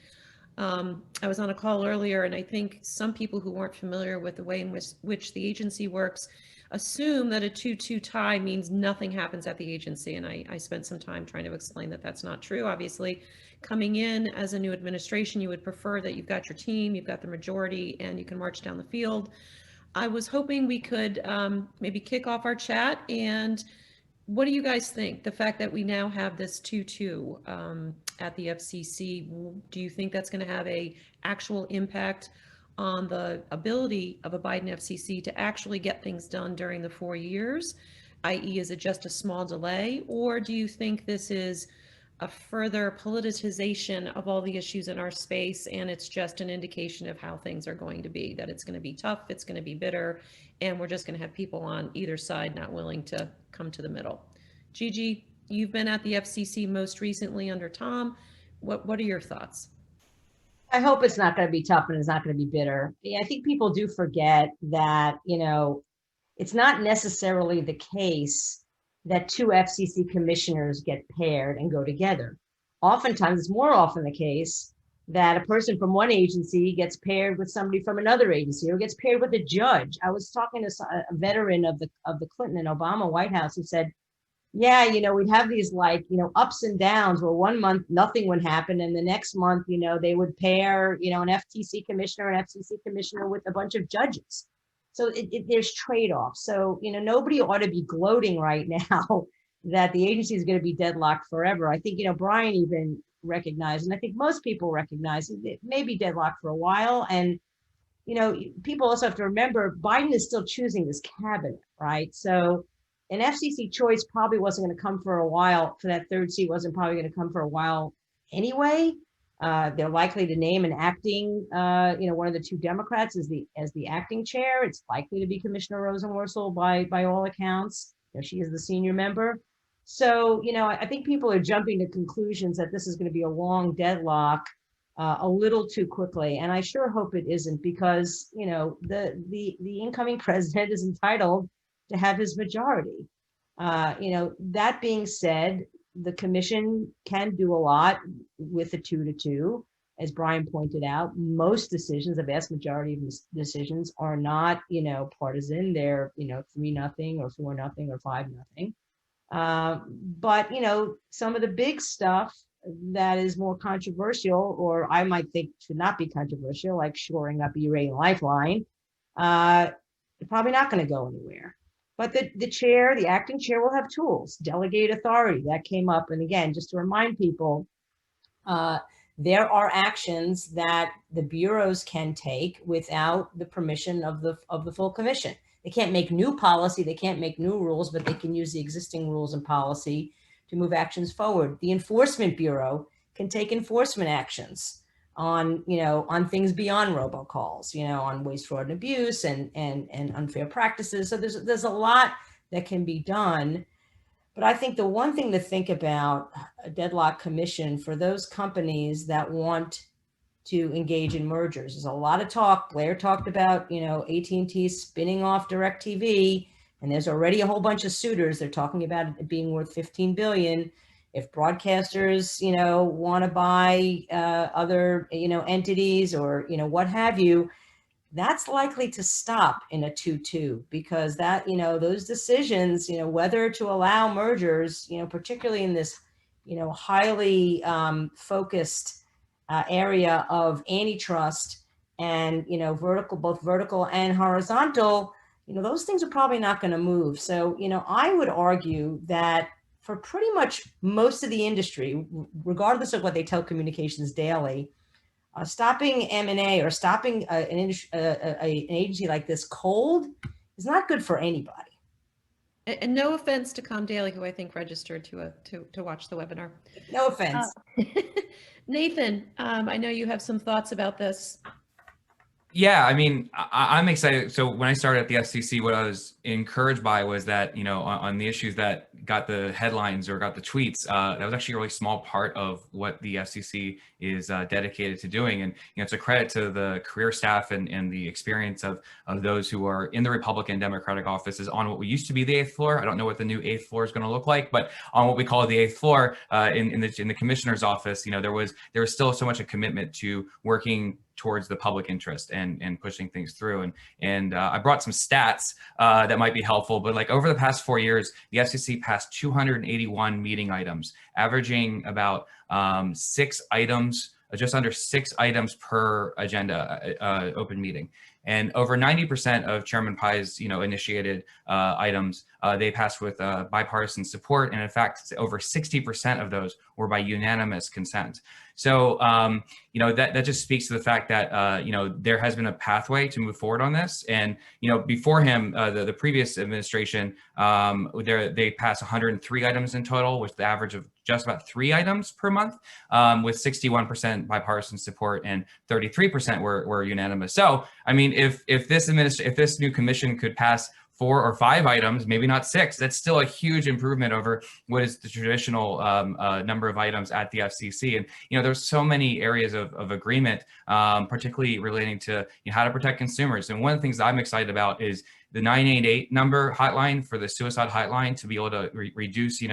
Speaker 4: I was on a call earlier, and I think some people who weren't familiar with the way in which the agency works assume that a 2-2 tie means nothing happens at the agency. And I spent some time trying to explain that that's not true. Obviously, coming in as a new administration, you would prefer that you've got your team, you've got the majority, and you can march down the field. I was hoping we could maybe kick off our chat. And what do you guys think? The fact that we now have this 2-2 at the FCC, do you think that's going to have a actual impact on the ability of a Biden FCC to actually get things done during the 4 years, i.e. is it just a small delay? Or do you think this is a further politicization of all the issues in our space, and it's just an indication of how things are going to be, that it's going to be tough, it's going to be bitter, and we're just going to have people on either side not willing to come to the middle? Gigi, you've been at the FCC most recently under Tom. What are your thoughts?
Speaker 5: I hope it's not going to be tough and it's not going to be bitter. Yeah, I think people do forget that, it's not necessarily the case that two FCC commissioners get paired and go together. Oftentimes, it's more often the case that a person from one agency gets paired with somebody from another agency or gets paired with a judge. I was talking to a veteran of the Clinton and Obama White House who said, yeah, we'd have these ups and downs where one month nothing would happen. And the next month, they would pair, an FTC commissioner, an FCC commissioner with a bunch of judges. So there's trade-offs. So, nobody ought to be gloating right now that the agency is going to be deadlocked forever. I think, Brian even recognized, and I think most people recognize it may be deadlocked for a while. And, people also have to remember Biden is still choosing this cabinet, right? So an FCC choice probably wasn't going to come for a while. For that third seat wasn't probably going to come for a while anyway. They're likely to name an acting, one of the two Democrats as the acting chair. It's likely to be Commissioner Rosenworcel by all accounts. She is the senior member. So, I think people are jumping to conclusions that this is going to be a long deadlock a little too quickly. And I sure hope it isn't, because, the incoming president is entitled to have his majority. That being said, the commission can do a lot with a 2-2. As Brian pointed out, most decisions, the vast majority of decisions are not, partisan. They're, 3-0 or 4-0 or 5-0. But, some of the big stuff that is more controversial, or I might think should not be controversial, like shoring up E-rate and Lifeline, they're probably not going to go anywhere. But the acting chair will have tools, delegate authority. That came up. And again, just to remind people, there are actions that the bureaus can take without the permission of the full commission. They can't make new policy, they can't make new rules, but they can use the existing rules and policy to move actions forward. The Enforcement Bureau can take enforcement actions on things beyond robocalls, on waste, fraud, and abuse and unfair practices. So there's a lot that can be done. But I think the one thing to think about a deadlock commission for those companies that want to engage in mergers. There's a lot of talk. Blair talked about, AT&T spinning off DirecTV, and there's already a whole bunch of suitors. They're talking about it being worth $15 billion. If broadcasters, want to buy other, entities or, what have you, that's likely to stop in a 2-2, because that, those decisions, whether to allow mergers, particularly in this, highly focused area of antitrust and, both vertical and horizontal, those things are probably not going to move. So, I would argue that for pretty much most of the industry, regardless of what they tell Communications Daily, stopping M&A or stopping an agency like this cold is not good for anybody.
Speaker 4: And no offense to Com Daily, who I think registered to watch the webinar.
Speaker 5: No offense.
Speaker 4: Nathan, I know you have some thoughts about this.
Speaker 6: Yeah, I mean, I'm excited. So when I started at the FCC, what I was encouraged by was that, on the issues that got the headlines or got the tweets, that was actually a really small part of what the FCC is dedicated to doing. And, it's a credit to the career staff and the experience of those who are in the Republican Democratic offices on what we used to be the 8th floor. I don't know what the new 8th floor is going to look like, but on what we call the 8th floor in the commissioner's office, there was still so much a commitment to working towards the public interest and pushing things through. And I brought some stats that might be helpful, but like over the past 4 years, the FCC passed 281 meeting items, averaging about 6 items, just under 6 items per agenda open meeting. And over 90% of Chairman Pai's, initiated items, they passed with bipartisan support. And in fact, over 60% of those were by unanimous consent. So, that just speaks to the fact that, there has been a pathway to move forward on this. And, before him, the previous administration, they passed 103 items in total, with the average of just about 3 items per month, with 61% bipartisan support and 33% were unanimous. So, I mean, if this new commission could pass 4 or 5 items, maybe not 6. That's still a huge improvement over what is the traditional number of items at the FCC. And there's so many areas of agreement, particularly relating to how to protect consumers. And one of the things I'm excited about is the 988 number hotline for the suicide hotline, to be able to reduce,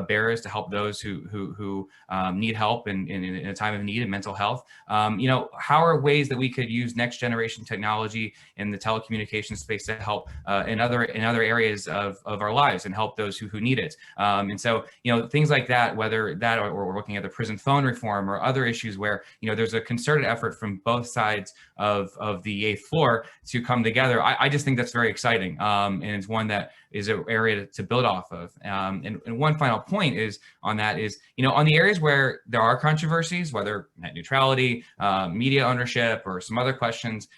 Speaker 6: barriers to help those who need help in a time of need in mental health. How are ways that we could use next generation technology in the telecommunications space to help in other areas of our lives and help those who need it. And so, things like that, whether that or we're looking at the prison phone reform or other issues where, there's a concerted effort from both sides of the 8th floor to come together. I just think that's very exciting. And it's one that is an area to build off of. And one final point is on that is, on the areas where there are controversies, whether net neutrality, media ownership, or some other questions,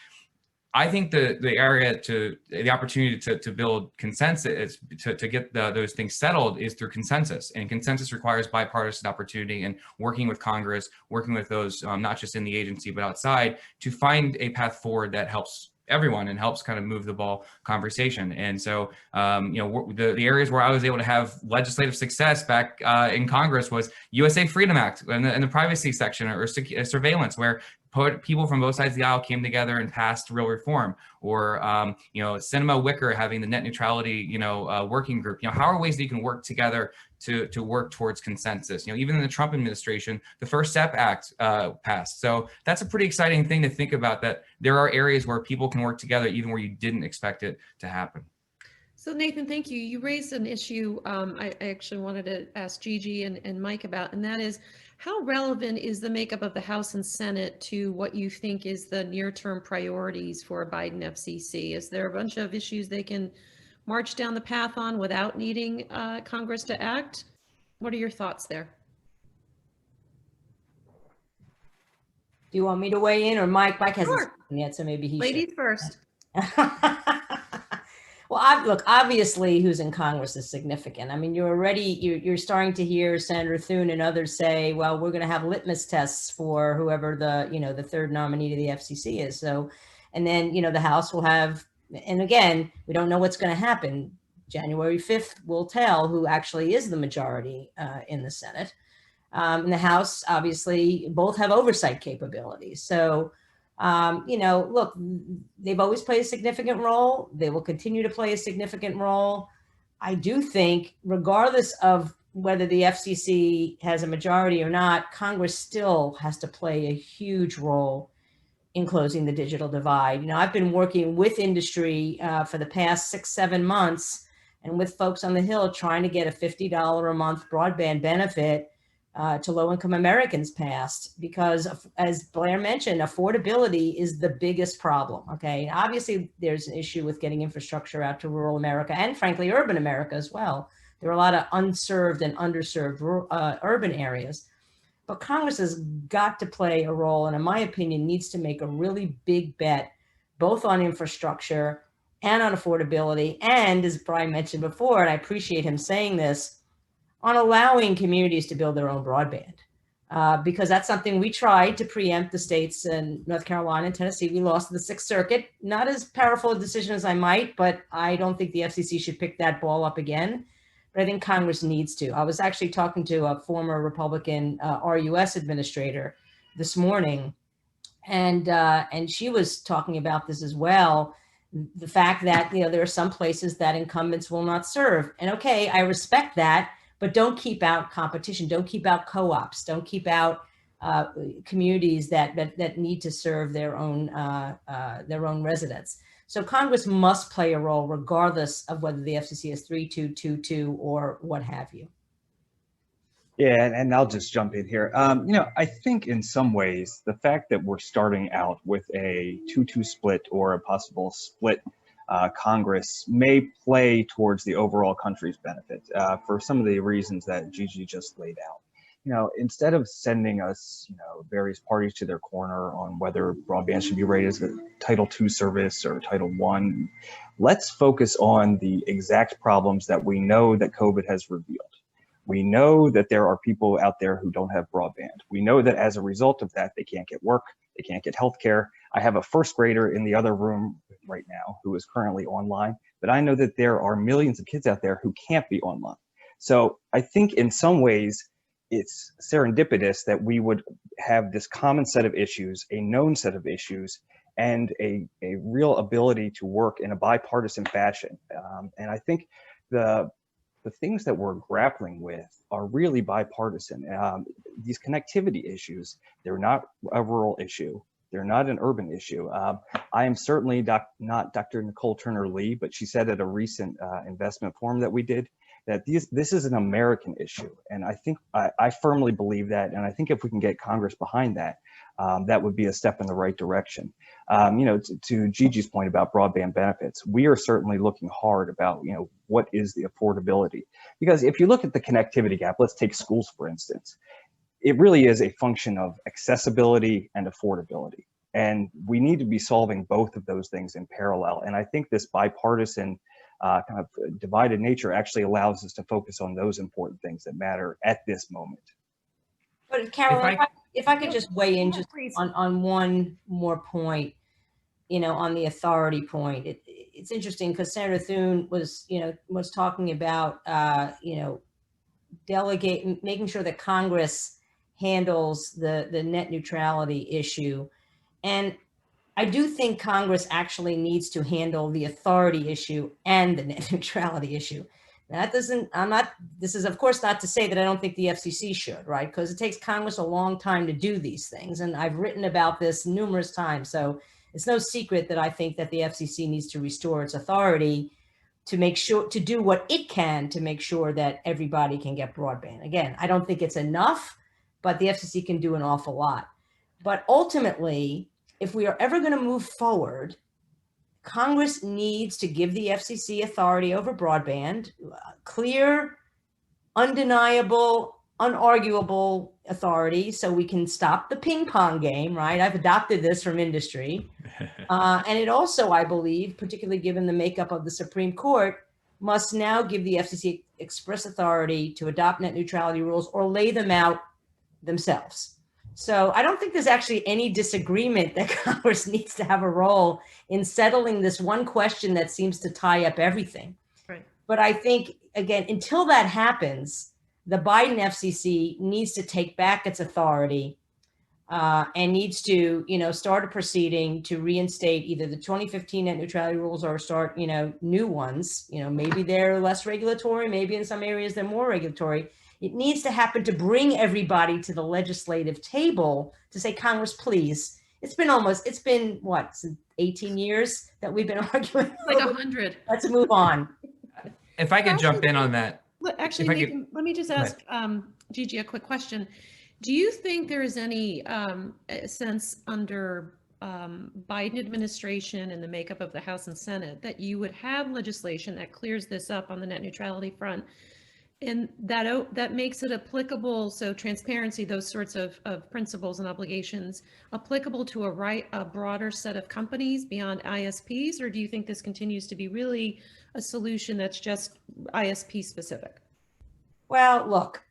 Speaker 6: I think the opportunity to build consensus, to get those things settled, is through consensus. And consensus requires bipartisan opportunity and working with Congress, working with those not just in the agency but outside, to find a path forward that helps everyone and helps kind of move the ball conversation. And so, the areas where I was able to have legislative success back in Congress was USA Freedom Act and the privacy section, or surveillance, where people from both sides of the aisle came together and passed real reform. Or, Cinema Wicker having the net neutrality, working group. How are ways that you can work together to work towards consensus? Even in the Trump administration, the First Step Act passed. So that's a pretty exciting thing to think about, that there are areas where people can work together even where you didn't expect it to happen.
Speaker 4: So Nathan, thank you. You raised an issue I actually wanted to ask Gigi and Mike about, and that is, how relevant is the makeup of the House and Senate to what you think is the near-term priorities for a Biden FCC? Is there a bunch of issues they can march down the path on without needing Congress to act? What are your thoughts there?
Speaker 5: Do you want me to weigh in, or Mike? Mike hasn't
Speaker 4: Sure.
Speaker 5: spoken yet, so maybe he
Speaker 4: Ladies
Speaker 5: should.
Speaker 4: first.
Speaker 5: Well, look, obviously who's in Congress is significant. I mean, you're starting to hear Senator Thune and others say, well, we're going to have litmus tests for whoever the third nominee to the FCC is. So, and then, the House will have, and again, we don't know what's going to happen. January 5th will tell who actually is the majority in the Senate. In the House, obviously, both have oversight capabilities. So, look, they've always played a significant role. They will continue to play a significant role. I do think, regardless of whether the FCC has a majority or not, Congress still has to play a huge role in closing the digital divide. I've been working with industry for the past 6-7 months, and with folks on the Hill trying to get a $50 a month broadband benefit to low-income Americans passed, because, as Blair mentioned, affordability is the biggest problem. Okay, obviously there's an issue with getting infrastructure out to rural America and, frankly, urban America as well. There are a lot of unserved and underserved urban areas, but Congress has got to play a role, and in my opinion, needs to make a really big bet, both on infrastructure and on affordability, and, as Brian mentioned before, and I appreciate him saying this, on allowing communities to build their own broadband, because that's something we tried to preempt the states in North Carolina and Tennessee. We lost the Sixth Circuit. Not as powerful a decision as I might, but I don't think the FCC should pick that ball up again. But I think Congress needs to. I was actually talking to a former Republican RUS administrator this morning, and she was talking about this as well. The fact that there are some places that incumbents will not serve, and okay, I respect that. But don't keep out competition. Don't keep out co-ops. Don't keep out communities that need to serve their own residents. So Congress must play a role, regardless of whether the FCC is 3-2, 2-2, or what have you.
Speaker 7: Yeah, and I'll just jump in here. I think in some ways, the fact that we're starting out with a 2-2 split or a possible split Congress may play towards the overall country's benefit for some of the reasons that Gigi just laid out. Instead of sending us, various parties to their corner on whether broadband should be rated as a Title II service or Title I, let's focus on the exact problems that we know that COVID has revealed. We know that there are people out there who don't have broadband. We know that as a result of that, they can't get work, They can't get health care. I have a first grader in the other room right now who is currently online, but I know that there are millions of kids out there who can't be online. So I think in some ways, it's serendipitous that we would have this common set of issues, a known set of issues, and a real ability to work in a bipartisan fashion. And I think the things that we're grappling with are really bipartisan. These connectivity issues, they're not a rural issue. They're not an urban issue. I am certainly not Dr. Nicole Turner-Lee, but she said at a recent investment forum that we did, that this is an American issue. And I think I firmly believe that. And I think if we can get Congress behind that, that would be a step in the right direction. To Gigi's point about broadband benefits, we are certainly looking hard about, what is the affordability? Because if you look at the connectivity gap, let's take schools, for instance, it really is a function of accessibility and affordability. And we need to be solving both of those things in parallel. And I think this bipartisan kind of divided nature actually allows us to focus on those important things that matter at this moment.
Speaker 5: But Carolyn, if I could just weigh in just on one more point, on the authority point, it's interesting because Senator Thune was talking about, making sure that Congress handles the net neutrality issue. And I do think Congress actually needs to handle the authority issue and the net neutrality issue. Now, this is of course not to say that I don't think the FCC should, right? Because it takes Congress a long time to do these things. And I've written about this numerous times. So it's no secret that I think that the FCC needs to restore its authority to make sure, to do what it can to make sure that everybody can get broadband. Again, I don't think it's enough, but the FCC can do an awful lot. But ultimately, if we are ever going to move forward, Congress needs to give the FCC authority over broadband, clear, undeniable, unarguable authority, so we can stop the ping pong game, right? I've adopted this from industry. And it also, I believe, particularly given the makeup of the Supreme Court, must now give the FCC express authority to adopt net neutrality rules or lay them out themselves. So I don't think there's actually any disagreement that Congress needs to have a role in settling this one question that seems to tie up everything.
Speaker 4: Right.
Speaker 5: But I think, again, until that happens, the Biden FCC needs to take back its authority and needs to, start a proceeding to reinstate either the 2015 net neutrality rules or start, new ones. Maybe they're less regulatory, maybe in some areas they're more regulatory. It needs to happen to bring everybody to the legislative table to say, Congress, please. It's been what, 18 years that we've been arguing?
Speaker 4: Like 100.
Speaker 5: Let's move on.
Speaker 6: If I could jump in on that.
Speaker 4: Actually, Nathan, let me just ask Gigi a quick question. Do you think there is any sense under Biden administration and the makeup of the House and Senate that you would have legislation that clears this up on the net neutrality front? And that makes it applicable, so transparency, those sorts of principles and obligations, applicable to a broader set of companies beyond ISPs? Or do you think this continues to be really a solution that's just ISP specific?
Speaker 5: Well, look,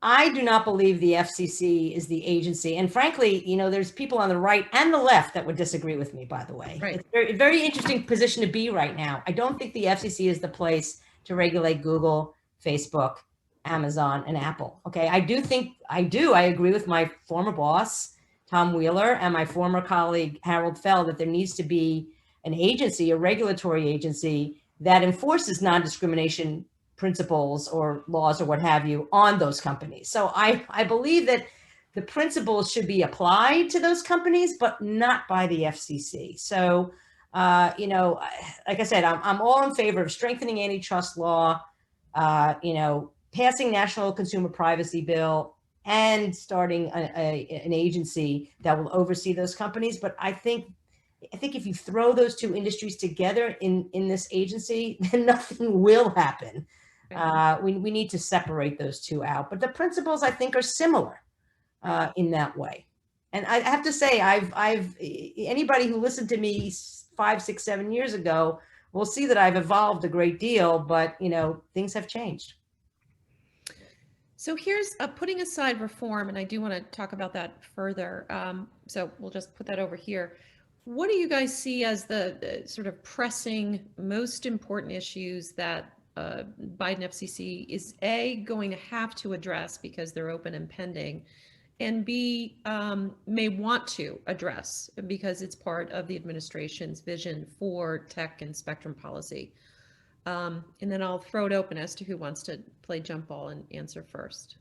Speaker 5: I do not believe the FCC is the agency. And frankly, there's people on the right and the left that would disagree with me, by the way.
Speaker 4: Right.
Speaker 5: It's a very, very interesting position to be right now. I don't think the FCC is the place to regulate Google, Facebook, Amazon, and Apple. Okay, I agree with my former boss, Tom Wheeler, and my former colleague, Harold Fell, that there needs to be an agency, a regulatory agency that enforces non-discrimination principles or laws or what have you on those companies. So I believe that the principles should be applied to those companies, but not by the FCC. So, like I said, I'm all in favor of strengthening antitrust law, passing national consumer privacy bill and starting an agency that will oversee those companies. But I think if you throw those two industries together in this agency, then nothing will happen. We need to separate those two out. But the principles, I think, are similar in that way. And I have to say, anybody who listened to me 5, 6, 7 years ago will see that I've evolved a great deal, but things have changed.
Speaker 4: So here's putting aside reform, and I do want to talk about that further. So we'll just put that over here. What do you guys see as the sort of pressing, most important issues that Biden FCC is A, going to have to address because they're open and pending, and B, may want to address because it's part of the administration's vision for tech and spectrum policy? And then I'll throw it open as to who wants to play jump ball and answer first.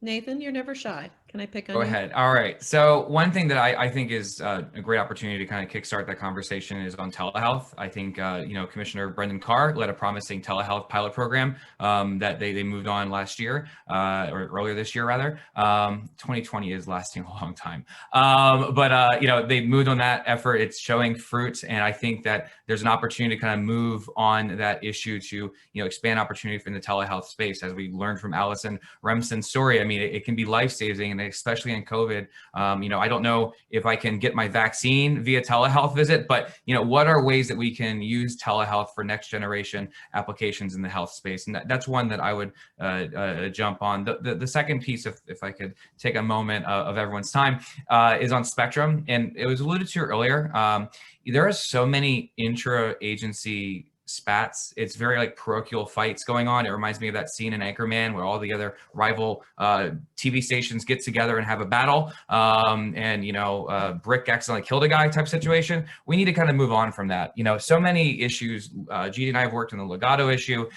Speaker 4: Nathan, you're never shy. Can I pick on you?
Speaker 6: Go ahead. All right. So one thing that I think is a great opportunity to kind of kickstart that conversation is on telehealth. I think, Commissioner Brendan Carr led a promising telehealth pilot program that they moved on last year, or earlier this year, rather. 2020 is lasting a long time. They moved on that effort. It's showing fruit. And I think that there's an opportunity to kind of move on that issue to, expand opportunity for the telehealth space. As we learned from Allison Remsen's story, I mean, it can be life-saving, and especially in COVID. I don't know if I can get my vaccine via telehealth visit, but what are ways that we can use telehealth for next generation applications in the health space? And that's one that I would jump on. The second piece, if I could take a moment of everyone's time, is on spectrum. And it was alluded to earlier. There are so many intra-agency spats. It's very like parochial fights going on. It reminds me of that scene in Anchorman where all the other rival TV stations get together and have a battle, Brick accidentally killed a guy type situation. We need to kind of move on from that. So many issues. Gigi and I have worked on the Legato issue,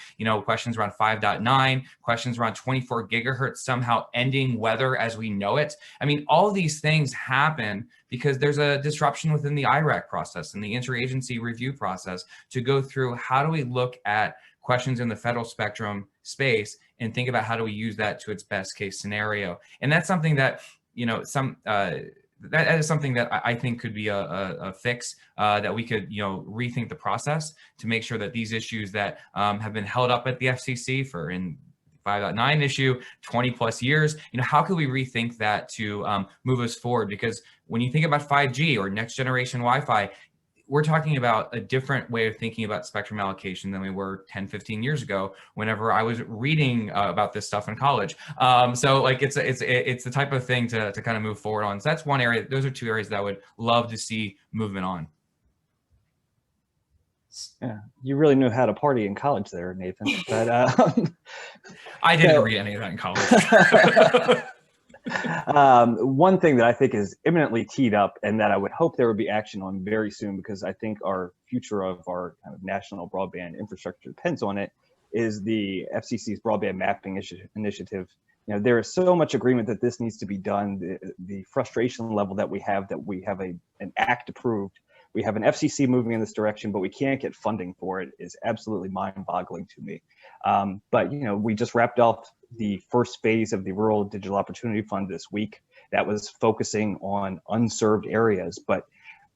Speaker 6: questions around 5.9, questions around 24 gigahertz somehow ending weather as we know it. I mean, all of these things happen because there's a disruption within the IRAC process and the interagency review process to go through how do we look at questions in the federal spectrum space and think about how do we use that to its best case scenario. And that's something that, that is something that I think could be a fix that we could, rethink the process to make sure that these issues that have been held up at the FCC for in 5.9 issue, 20 plus years, how could we rethink that to move us forward? Because when you think about 5G or next generation Wi-Fi, we're talking about a different way of thinking about spectrum allocation than we were 10, 15 years ago, whenever I was reading about this stuff in college. It's the type of thing to kind of move forward on. So that's one area. Those are two areas that I would love to see movement on.
Speaker 7: Yeah, you really knew how to party in college there, Nathan. But
Speaker 6: I didn't read any of that in college.
Speaker 7: One thing that I think is imminently teed up and that I would hope there would be action on very soon, because I think our future of our kind of national broadband infrastructure depends on it, is the FCC's broadband mapping initiative. There is so much agreement that this needs to be done. The frustration level that we have an act approved. We have an FCC moving in this direction, but we can't get funding for it is absolutely mind-boggling to me. But we just wrapped up the first phase of the Rural Digital Opportunity Fund this week. That was focusing on unserved areas. But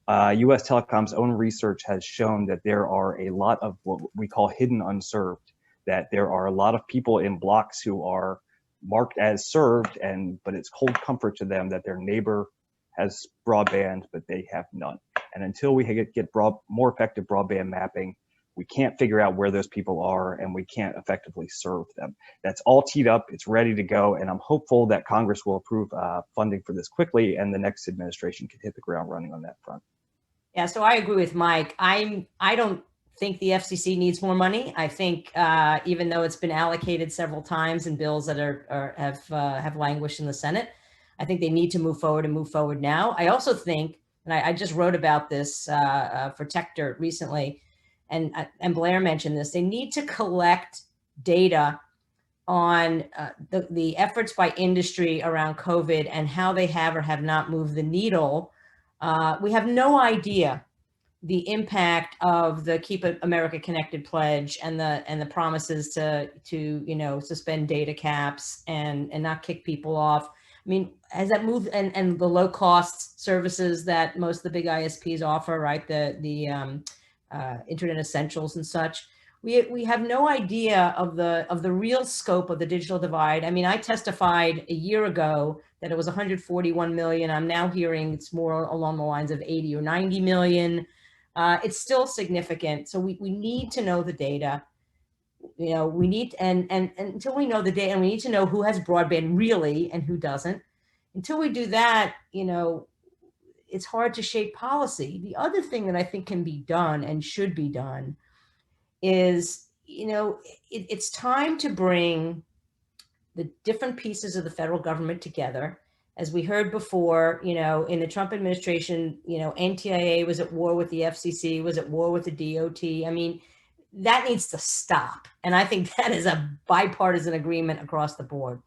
Speaker 7: U.S. Telecom's own research has shown that there are a lot of what we call hidden unserved, that there are a lot of people in blocks who are marked as served, but it's cold comfort to them that their neighbor has broadband, but they have none. And until we get more effective broadband mapping, we can't figure out where those people are, and we can't effectively serve them. That's all teed up. It's ready to go. And I'm hopeful that Congress will approve funding for this quickly, and the next administration can hit the ground running on that front.
Speaker 5: Yeah, so I agree with Mike. I don't think the FCC needs more money. I think even though it's been allocated several times in bills that have languished in the Senate, I think they need to move forward now. I also think, and I just wrote about this for Tech Dirt recently, and Blair mentioned this, they need to collect data on the efforts by industry around COVID and how they have or have not moved the needle. We have no idea the impact of the Keep America Connected pledge and the promises to suspend data caps and not kick people off. I mean, has that moved, and the low cost services that most of the big ISPs offer, right? The Internet Essentials and such. We have no idea of the real scope of the digital divide. I mean, I testified a year ago that it was 141 million. I'm now hearing it's more along the lines of 80 or 90 million. It's still significant. So we need to know the data. You know, we need, and until we know the data, and we need to know who has broadband really and who doesn't. Until we do that, you know, it's hard to shape policy. The other thing that I think can be done and should be done is, you know, it's time to bring the different pieces of the federal government together. As we heard before, you know, in the Trump administration, you know, NTIA was at war with the FCC, was at war with the DOT. I mean, that needs to stop. And I think that is a bipartisan agreement across the board.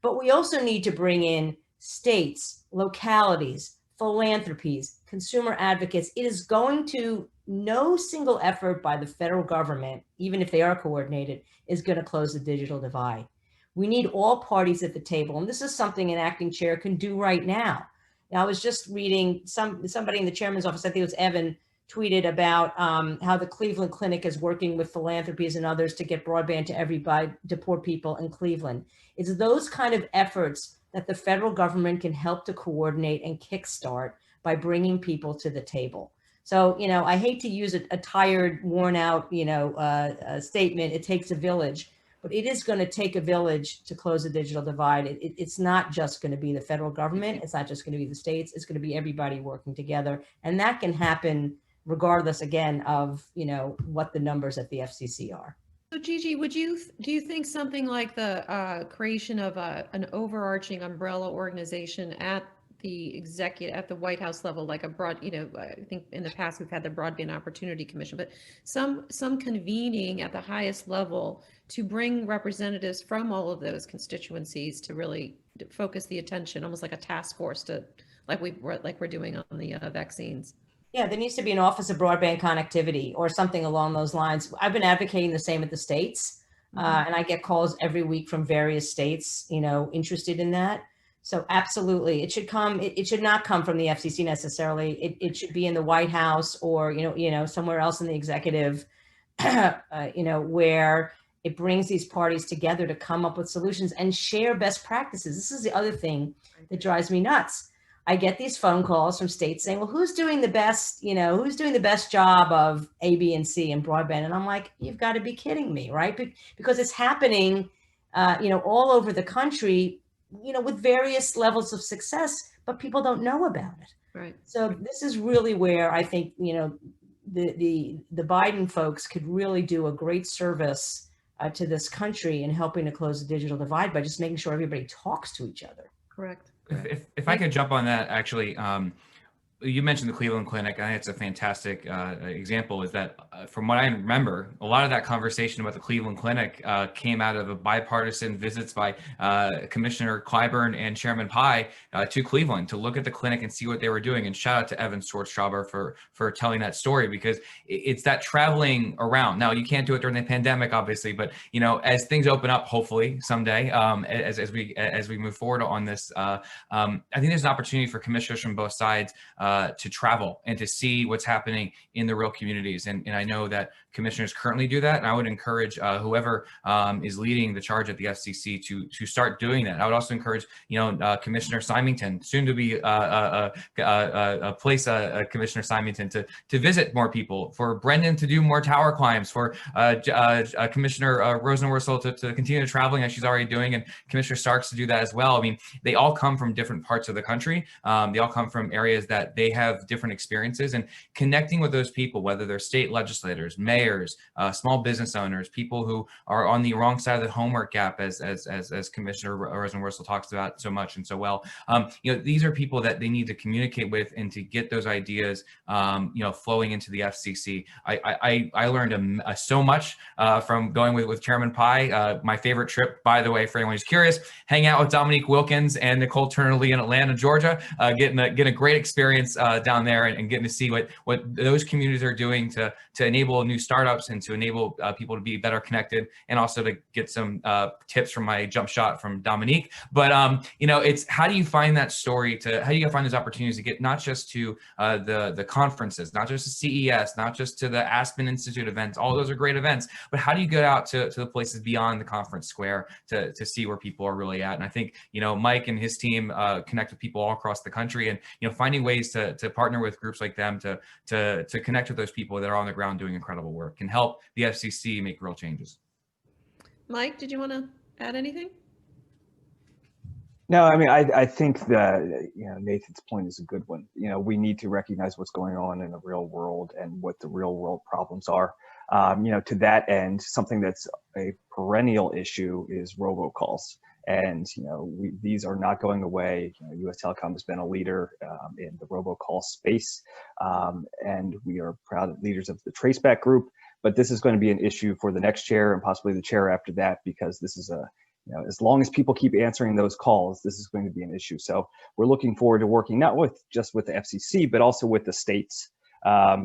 Speaker 5: But we also need to bring in states, localities, philanthropies, consumer advocates. It is going to, no single effort by the federal government, even if they are coordinated, is going to close the digital divide. We need all parties at the table. And this is something an acting chair can do right now. Now, I was just reading somebody in the chairman's office, I think it was Evan, tweeted about how the Cleveland Clinic is working with philanthropies and others to get broadband to everybody, to poor people in Cleveland. It's those kind of efforts that the federal government can help to coordinate and kickstart by bringing people to the table. So, you know, I hate to use a tired, worn out, you know, statement, it takes a village, but it is going to take a village to close the digital divide. It's not just going to be the federal government. It's not just going to be the states. It's going to be everybody working together. And that can happen regardless, again, of, you know, what the numbers at the FCC are.
Speaker 4: So Gigi, do you think something like the creation of an overarching umbrella organization at the White House level, like a broad, you know, I think in the past we've had the Broadband Opportunity Commission, but some convening at the highest level to bring representatives from all of those constituencies to really focus the attention, almost like a task force to, like we're doing on the vaccines?
Speaker 5: Yeah, there needs to be an Office of Broadband Connectivity or something along those lines. I've been advocating the same at the states, and I get calls every week from various states, you know, interested in that. So absolutely, it should come. It should not come from the FCC necessarily. It should be in the White House or you know somewhere else in the executive, you know, where it brings these parties together to come up with solutions and share best practices. This is the other thing that drives me nuts. I get these phone calls from states saying, well, who's doing the best, you know, who's doing the best job of A, B, and C in broadband? And I'm like, you've got to be kidding me, right? Because it's happening, you know, all over the country, you know, with various levels of success, but people don't know about it.
Speaker 4: Right.
Speaker 5: So this is really where I think, you know, the Biden folks could really do a great service to this country in helping to close the digital divide by just making sure everybody talks to each other.
Speaker 4: Correct.
Speaker 6: If I could jump on that, actually, you mentioned the Cleveland Clinic. I think it's a fantastic example. Is that from what I remember, a lot of that conversation about the Cleveland Clinic came out of a bipartisan visits by Commissioner Clyburn and Chairman Pai to Cleveland to look at the clinic and see what they were doing. And shout out to Evan Schwartztrauber for telling that story, because it's that traveling around. Now, you can't do it during the pandemic, obviously, but you know, as things open up, hopefully someday, as we move forward on this, I think there's an opportunity for commissioners from both sides to travel and to see what's happening in the real communities. And I know that commissioners currently do that. And I would encourage whoever is leading the charge at the FCC to start doing that. I would also encourage, you know, Commissioner Symington, soon to be Commissioner Symington to visit more people, for Brendan to do more tower climbs, for Commissioner Rosenworcel to continue traveling as she's already doing, and Commissioner Starks to do that as well. I mean, they all come from different parts of the country. They all come from areas that they have different experiences, and connecting with those people, whether they're state legislators, mayors, small business owners, people who are on the wrong side of the homework gap, as Commissioner Rosenworcel talks about so much and so well. You know, these are people that they need to communicate with and to get those ideas, you know, flowing into the FCC. I learned so much from going with Chairman Pai. My favorite trip, by the way, for anyone who's curious, hang out with Dominique Wilkins and Nicole Turner-Lee in Atlanta, Georgia, getting a great experience down there and getting to see what those communities are doing to enable new startups and to enable people to be better connected, and also to get some tips from my jump shot from Dominique. But you know, it's how do you find that story, how do you find those opportunities to get not just to the conferences, not just to CES, not just to the Aspen Institute events, all those are great events, but how do you get out to the places beyond the conference square to see where people are really at? And I think, you know, Mike and his team connect with people all across the country, and you know, finding ways to partner with groups like them to connect with those people that are on the ground doing incredible work can help the FCC make real changes.
Speaker 4: Mike, did you want to add anything?
Speaker 7: No, I mean, I think that, Nathan's point is a good one. We need to recognize what's going on in the real world and what the real world problems are. To that end, something that's a perennial issue is robocalls. And, these are not going away. US Telecom has been a leader in the robocall space. And we are proud leaders of the Traceback group. But this is going to be an issue for the next chair and possibly the chair after that, because this is as long as people keep answering those calls, this is going to be an issue. So we're looking forward to working not just with the FCC, but also with the states,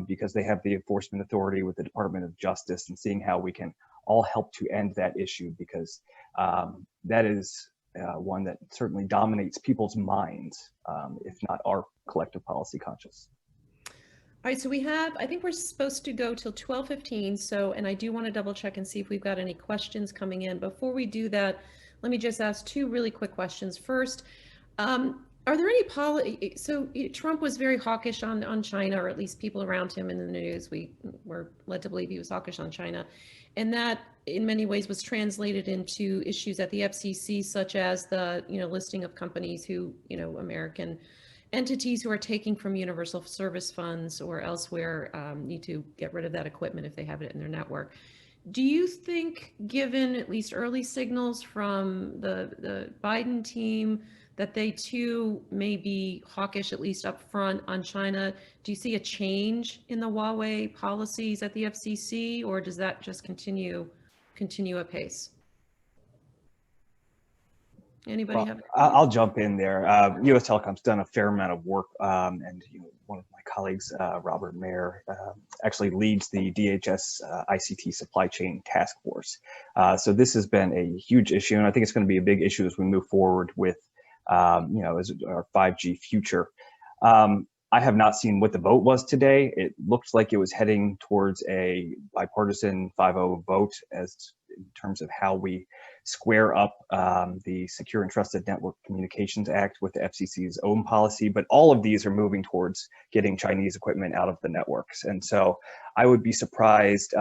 Speaker 7: because they have the enforcement authority with the Department of Justice, and seeing how we can all help to end that issue, because that is one that certainly dominates people's minds, if not our collective policy conscious.
Speaker 4: All right, so I think we're supposed to go till 12:15. So, and I do want to double check and see if we've got any questions coming in. Before we do that, let me just ask two really quick questions. First, are there any so Trump was very hawkish on China, or at least people around him in the news, we were led to believe he was hawkish on China. And that in many ways was translated into issues at the FCC, such as the, listing of companies who, American entities who are taking from universal service funds or elsewhere need to get rid of that equipment if they have it in their network. Do you think, given at least early signals from the Biden team, that they too may be hawkish, at least up front, on China? Do you see a change in the Huawei policies at the FCC, or does that just continue apace? Anybody have?
Speaker 7: I'll jump in there. US Telecom's done a fair amount of work, and one of my colleagues, Robert Mayer, actually leads the DHS ICT supply chain task force. So this has been a huge issue, and I think it's going to be a big issue as we move forward with, as our 5G future. I have not seen what the vote was today. It looked like it was heading towards a bipartisan 5-0 vote as in terms of how we square up the Secure and Trusted Network Communications Act with the FCC's own policy. But all of these are moving towards getting Chinese equipment out of the networks. And so I would be surprised,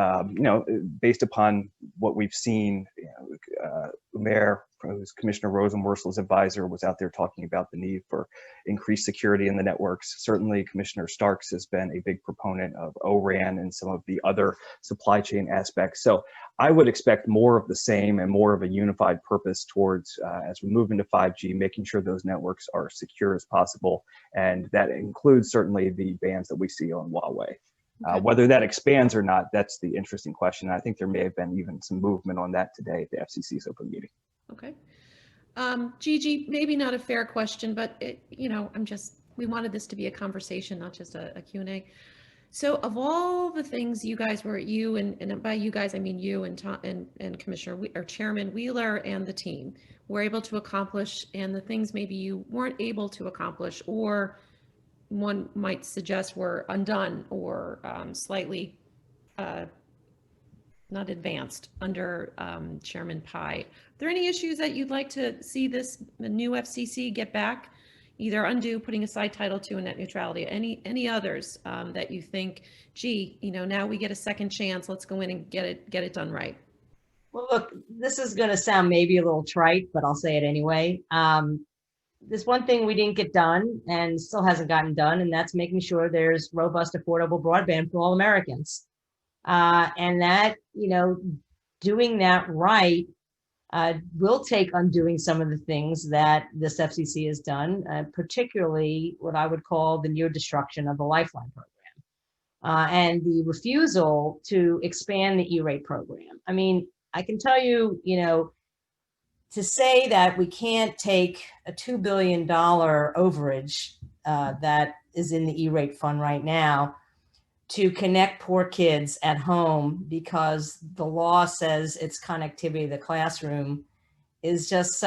Speaker 7: based upon what we've seen, Umair, who's Commissioner Rosenworcel's advisor, was out there talking about the need for increased security in the networks. Certainly, Commissioner Starks has been a big proponent of ORAN and some of the other supply chain aspects. So I would expect more of the same and more of a unified purpose towards, as we move into 5G, making sure those networks are secure as possible. And that includes certainly the bans that we see on Huawei. Okay. Whether that expands or not, that's the interesting question. I think there may have been even some movement on that today at the FCC's open meeting.
Speaker 4: Okay. Gigi, maybe not a fair question, but we wanted this to be a conversation, not just a Q&A. So of all the things you guys and by you guys, I mean you and Tom and Commissioner or Chairman Wheeler and the team were able to accomplish, and the things maybe you weren't able to accomplish, or one might suggest were undone or slightly not advanced under Chairman Pai. Are there any issues that you'd like to see the new FCC get back, either undo, putting aside Title II and net neutrality, any others that you think, now we get a second chance, let's go in and get it done right?
Speaker 5: Well, look, this is going to sound maybe a little trite, but I'll say it anyway. There's one thing we didn't get done and still hasn't gotten done, and that's making sure there's robust, affordable broadband for all Americans. And that, doing that right will take undoing some of the things that this FCC has done, particularly what I would call the near destruction of the Lifeline program and the refusal to expand the E-rate program. I mean, I can tell you, to say that we can't take a $2 billion overage that is in the E-rate fund right now to connect poor kids at home because the law says it's connectivity to the classroom is just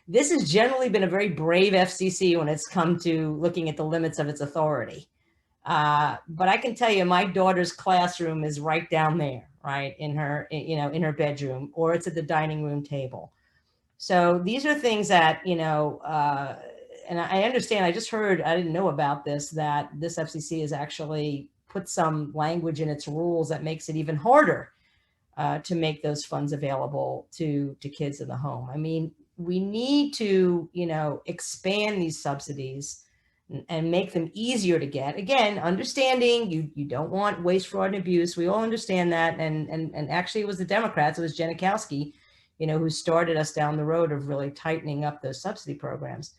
Speaker 5: this has generally been a very brave FCC when it's come to looking at the limits of its authority. But I can tell you, my daughter's classroom is right down there, right in her bedroom, or it's at the dining room table. So these are things that, and I understand, I just heard, I didn't know about this, that this FCC has actually put some language in its rules that makes it even harder to make those funds available to kids in the home. I mean, we need to, expand these subsidies and make them easier to get. Again, understanding you don't want waste, fraud, and abuse. We all understand that. And actually, it was the Democrats, it was Janikowski, who started us down the road of really tightening up those subsidy programs.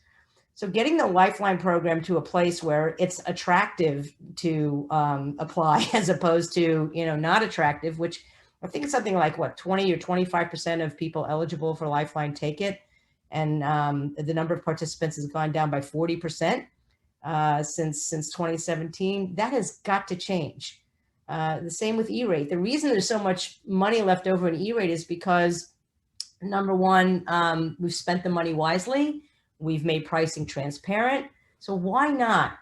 Speaker 5: So getting the Lifeline program to a place where it's attractive to apply as opposed to, not attractive, which I think it's something like 20 or 25% of people eligible for Lifeline take it. And the number of participants has gone down by 40% since 2017. That has got to change. The same with E-rate. The reason there's so much money left over in E-rate is because, number one, we've spent the money wisely. We've made pricing transparent. So why not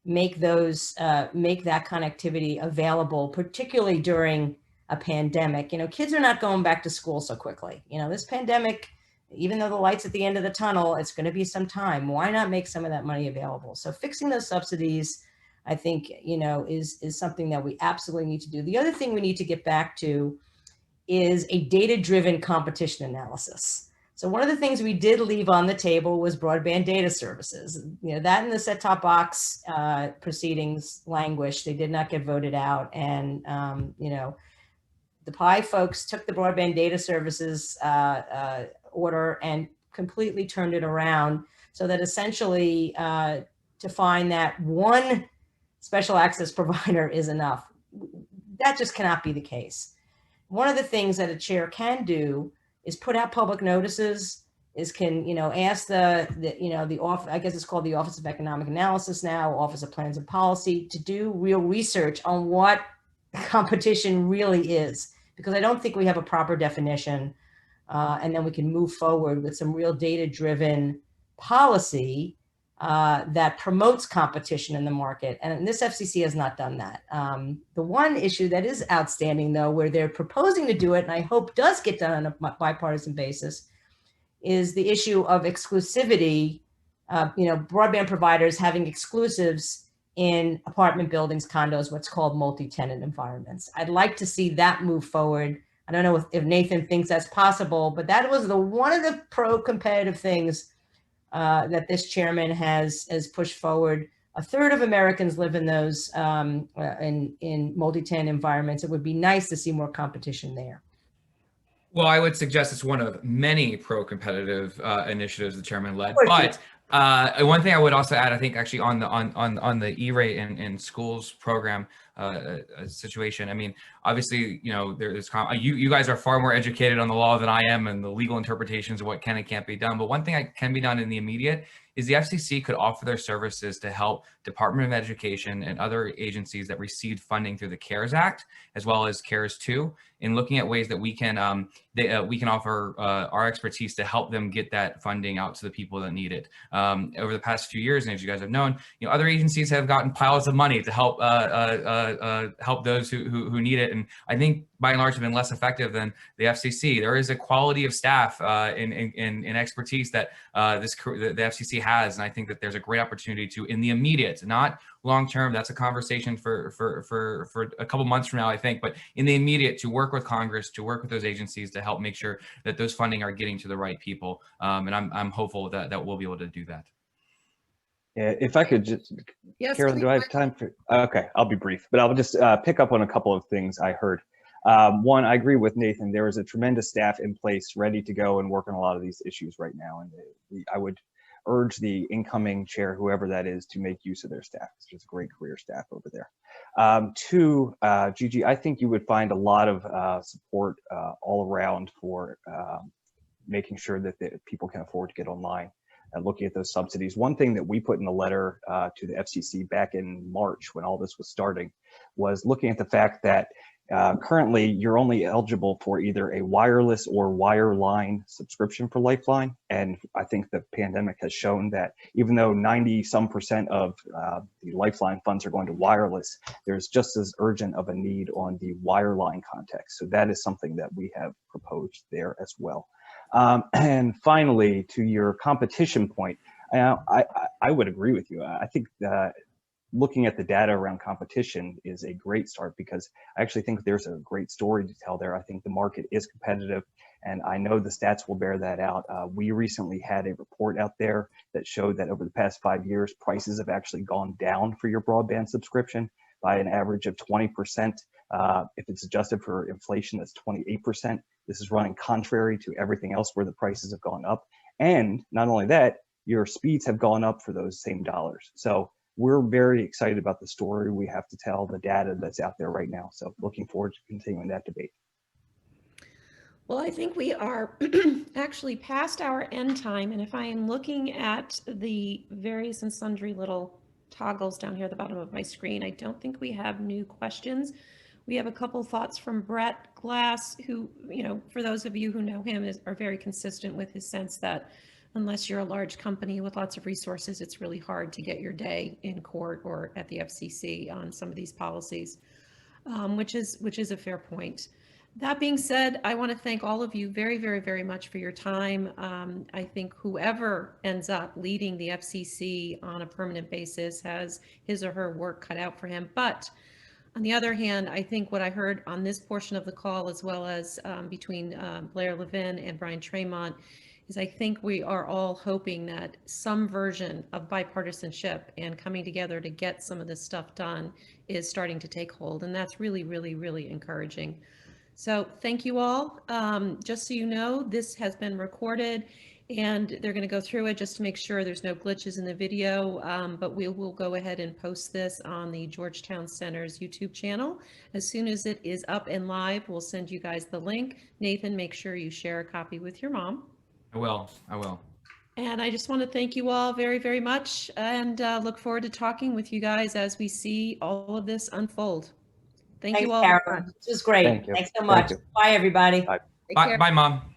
Speaker 5: make those make that connectivity available, particularly during a pandemic? Kids are not going back to school so quickly. This pandemic, even though the light's at the end of the tunnel, it's going to be some time. Why not make some of that money available? So fixing those subsidies, I think, is something that we absolutely need to do. The other thing we need to get back to is a data-driven competition analysis. So one of the things we did leave on the table was broadband data services. That and the set-top box proceedings languished. They did not get voted out. And, the PI folks took the broadband data services order and completely turned it around so that essentially to find that one special access provider is enough. That just cannot be the case. One of the things that a chair can do is put out public notices, ask the office, I guess it's called the Office of Economic Analysis now, Office of Plans and Policy, to do real research on what competition really is, because I don't think we have a proper definition. And then we can move forward with some real data-driven policy that promotes competition in the market. And this FCC has not done that. The one issue that is outstanding, though, where they're proposing to do it, and I hope does get done on a bipartisan basis, is the issue of exclusivity, broadband providers having exclusives in apartment buildings, condos, what's called multi-tenant environments. I'd like to see that move forward. I don't know if Nathan thinks that's possible, but that was one of the pro-competitive things that this chairman has pushed forward. A third of Americans live in those in multi-tenant environments. It would be nice to see more competition there.
Speaker 6: Well, I would suggest it's one of many pro-competitive initiatives the chairman led. But one thing I would also add, I think, actually on the E-rate and schools program situation. I mean, obviously, there's you guys are far more educated on the law than I am and the legal interpretations of what can and can't be done. But one thing that can be done in the immediate is the FCC could offer their services to help Department of Education and other agencies that received funding through the CARES Act, as well as CARES 2, in looking at ways that we can offer our expertise to help them get that funding out to the people that need it. Over the past few years, and as you guys have known, other agencies have gotten piles of money to help help those who need it, and I think by and large have been less effective than the FCC. There is a quality of staff in expertise that the FCC has, and I think that there's a great opportunity to, in the immediate, not long term. That's a conversation for a couple months from now, I think. But in the immediate, to work with Congress, to work with those agencies to help make sure that those funding are getting to the right people, and I'm hopeful that we'll be able to do that.
Speaker 7: Yeah, if I could just,
Speaker 4: Yes,
Speaker 7: Carolyn, do I have time for? Okay, I'll be brief, but I'll just pick up on a couple of things I heard. One, I agree with Nathan. There is a tremendous staff in place ready to go and work on a lot of these issues right now. And I would urge the incoming chair, whoever that is, to make use of their staff. It's just a great career staff over there. Two, Gigi, I think you would find a lot of support all around for making sure that people can afford to get online. Looking at those subsidies. One thing that we put in the letter to the FCC back in March when all this was starting was looking at the fact that currently you're only eligible for either a wireless or wireline subscription for Lifeline. And I think the pandemic has shown that even though 90% of the Lifeline funds are going to wireless, there's just as urgent of a need on the wireline context. So that is something that we have proposed there as well. And finally, to your competition point, I would agree with you. I think that looking at the data around competition is a great start, because I actually think there's a great story to tell there. I think the market is competitive, and I know the stats will bear that out. We recently had a report out there that showed that over the past 5 years, prices have actually gone down for your broadband subscription by an average of 20%. If it's adjusted for inflation, that's 28%. This is running contrary to everything else where the prices have gone up. And not only that, your speeds have gone up for those same dollars. So we're very excited about the story we have to tell, the data that's out there right now. So looking forward to continuing that debate.
Speaker 4: Well, I think we are actually past our end time. And if I am looking at the various and sundry little toggles down here at the bottom of my screen, I don't think we have new questions. We have a couple thoughts from Brett Glass, who, you know, for those of you who know him, are very consistent with his sense that unless you're a large company with lots of resources, it's really hard to get your day in court or at the FCC on some of these policies, which is a fair point. That being said, I want to thank all of you very, very, very much for your time. I think whoever ends up leading the FCC on a permanent basis has his or her work cut out for him. But on the other hand, I think what I heard on this portion of the call, as well as between Blair Levin and Brian Traymont, is I think we are all hoping that some version of bipartisanship and coming together to get some of this stuff done is starting to take hold. And that's really, really, really encouraging. So thank you all. Just so you know, this has been recorded and they're going to go through it just to make sure there's no glitches in the video. But we will go ahead and post this on the Georgetown Center's YouTube channel. As soon as it is up and live, we'll send you guys the link. Nathan, make sure you share a copy with your mom.
Speaker 6: I will.
Speaker 4: And I just want to thank you all very, very much, and look forward to talking with you guys as we see all of this unfold. Thank
Speaker 5: Thanks,
Speaker 4: you all.
Speaker 5: Carolyn. This was great.
Speaker 7: Thank you.
Speaker 5: Thanks so
Speaker 7: Thank
Speaker 5: much.
Speaker 7: you.
Speaker 5: Bye, everybody.
Speaker 7: Bye.
Speaker 4: Take care.
Speaker 6: Bye, Mom.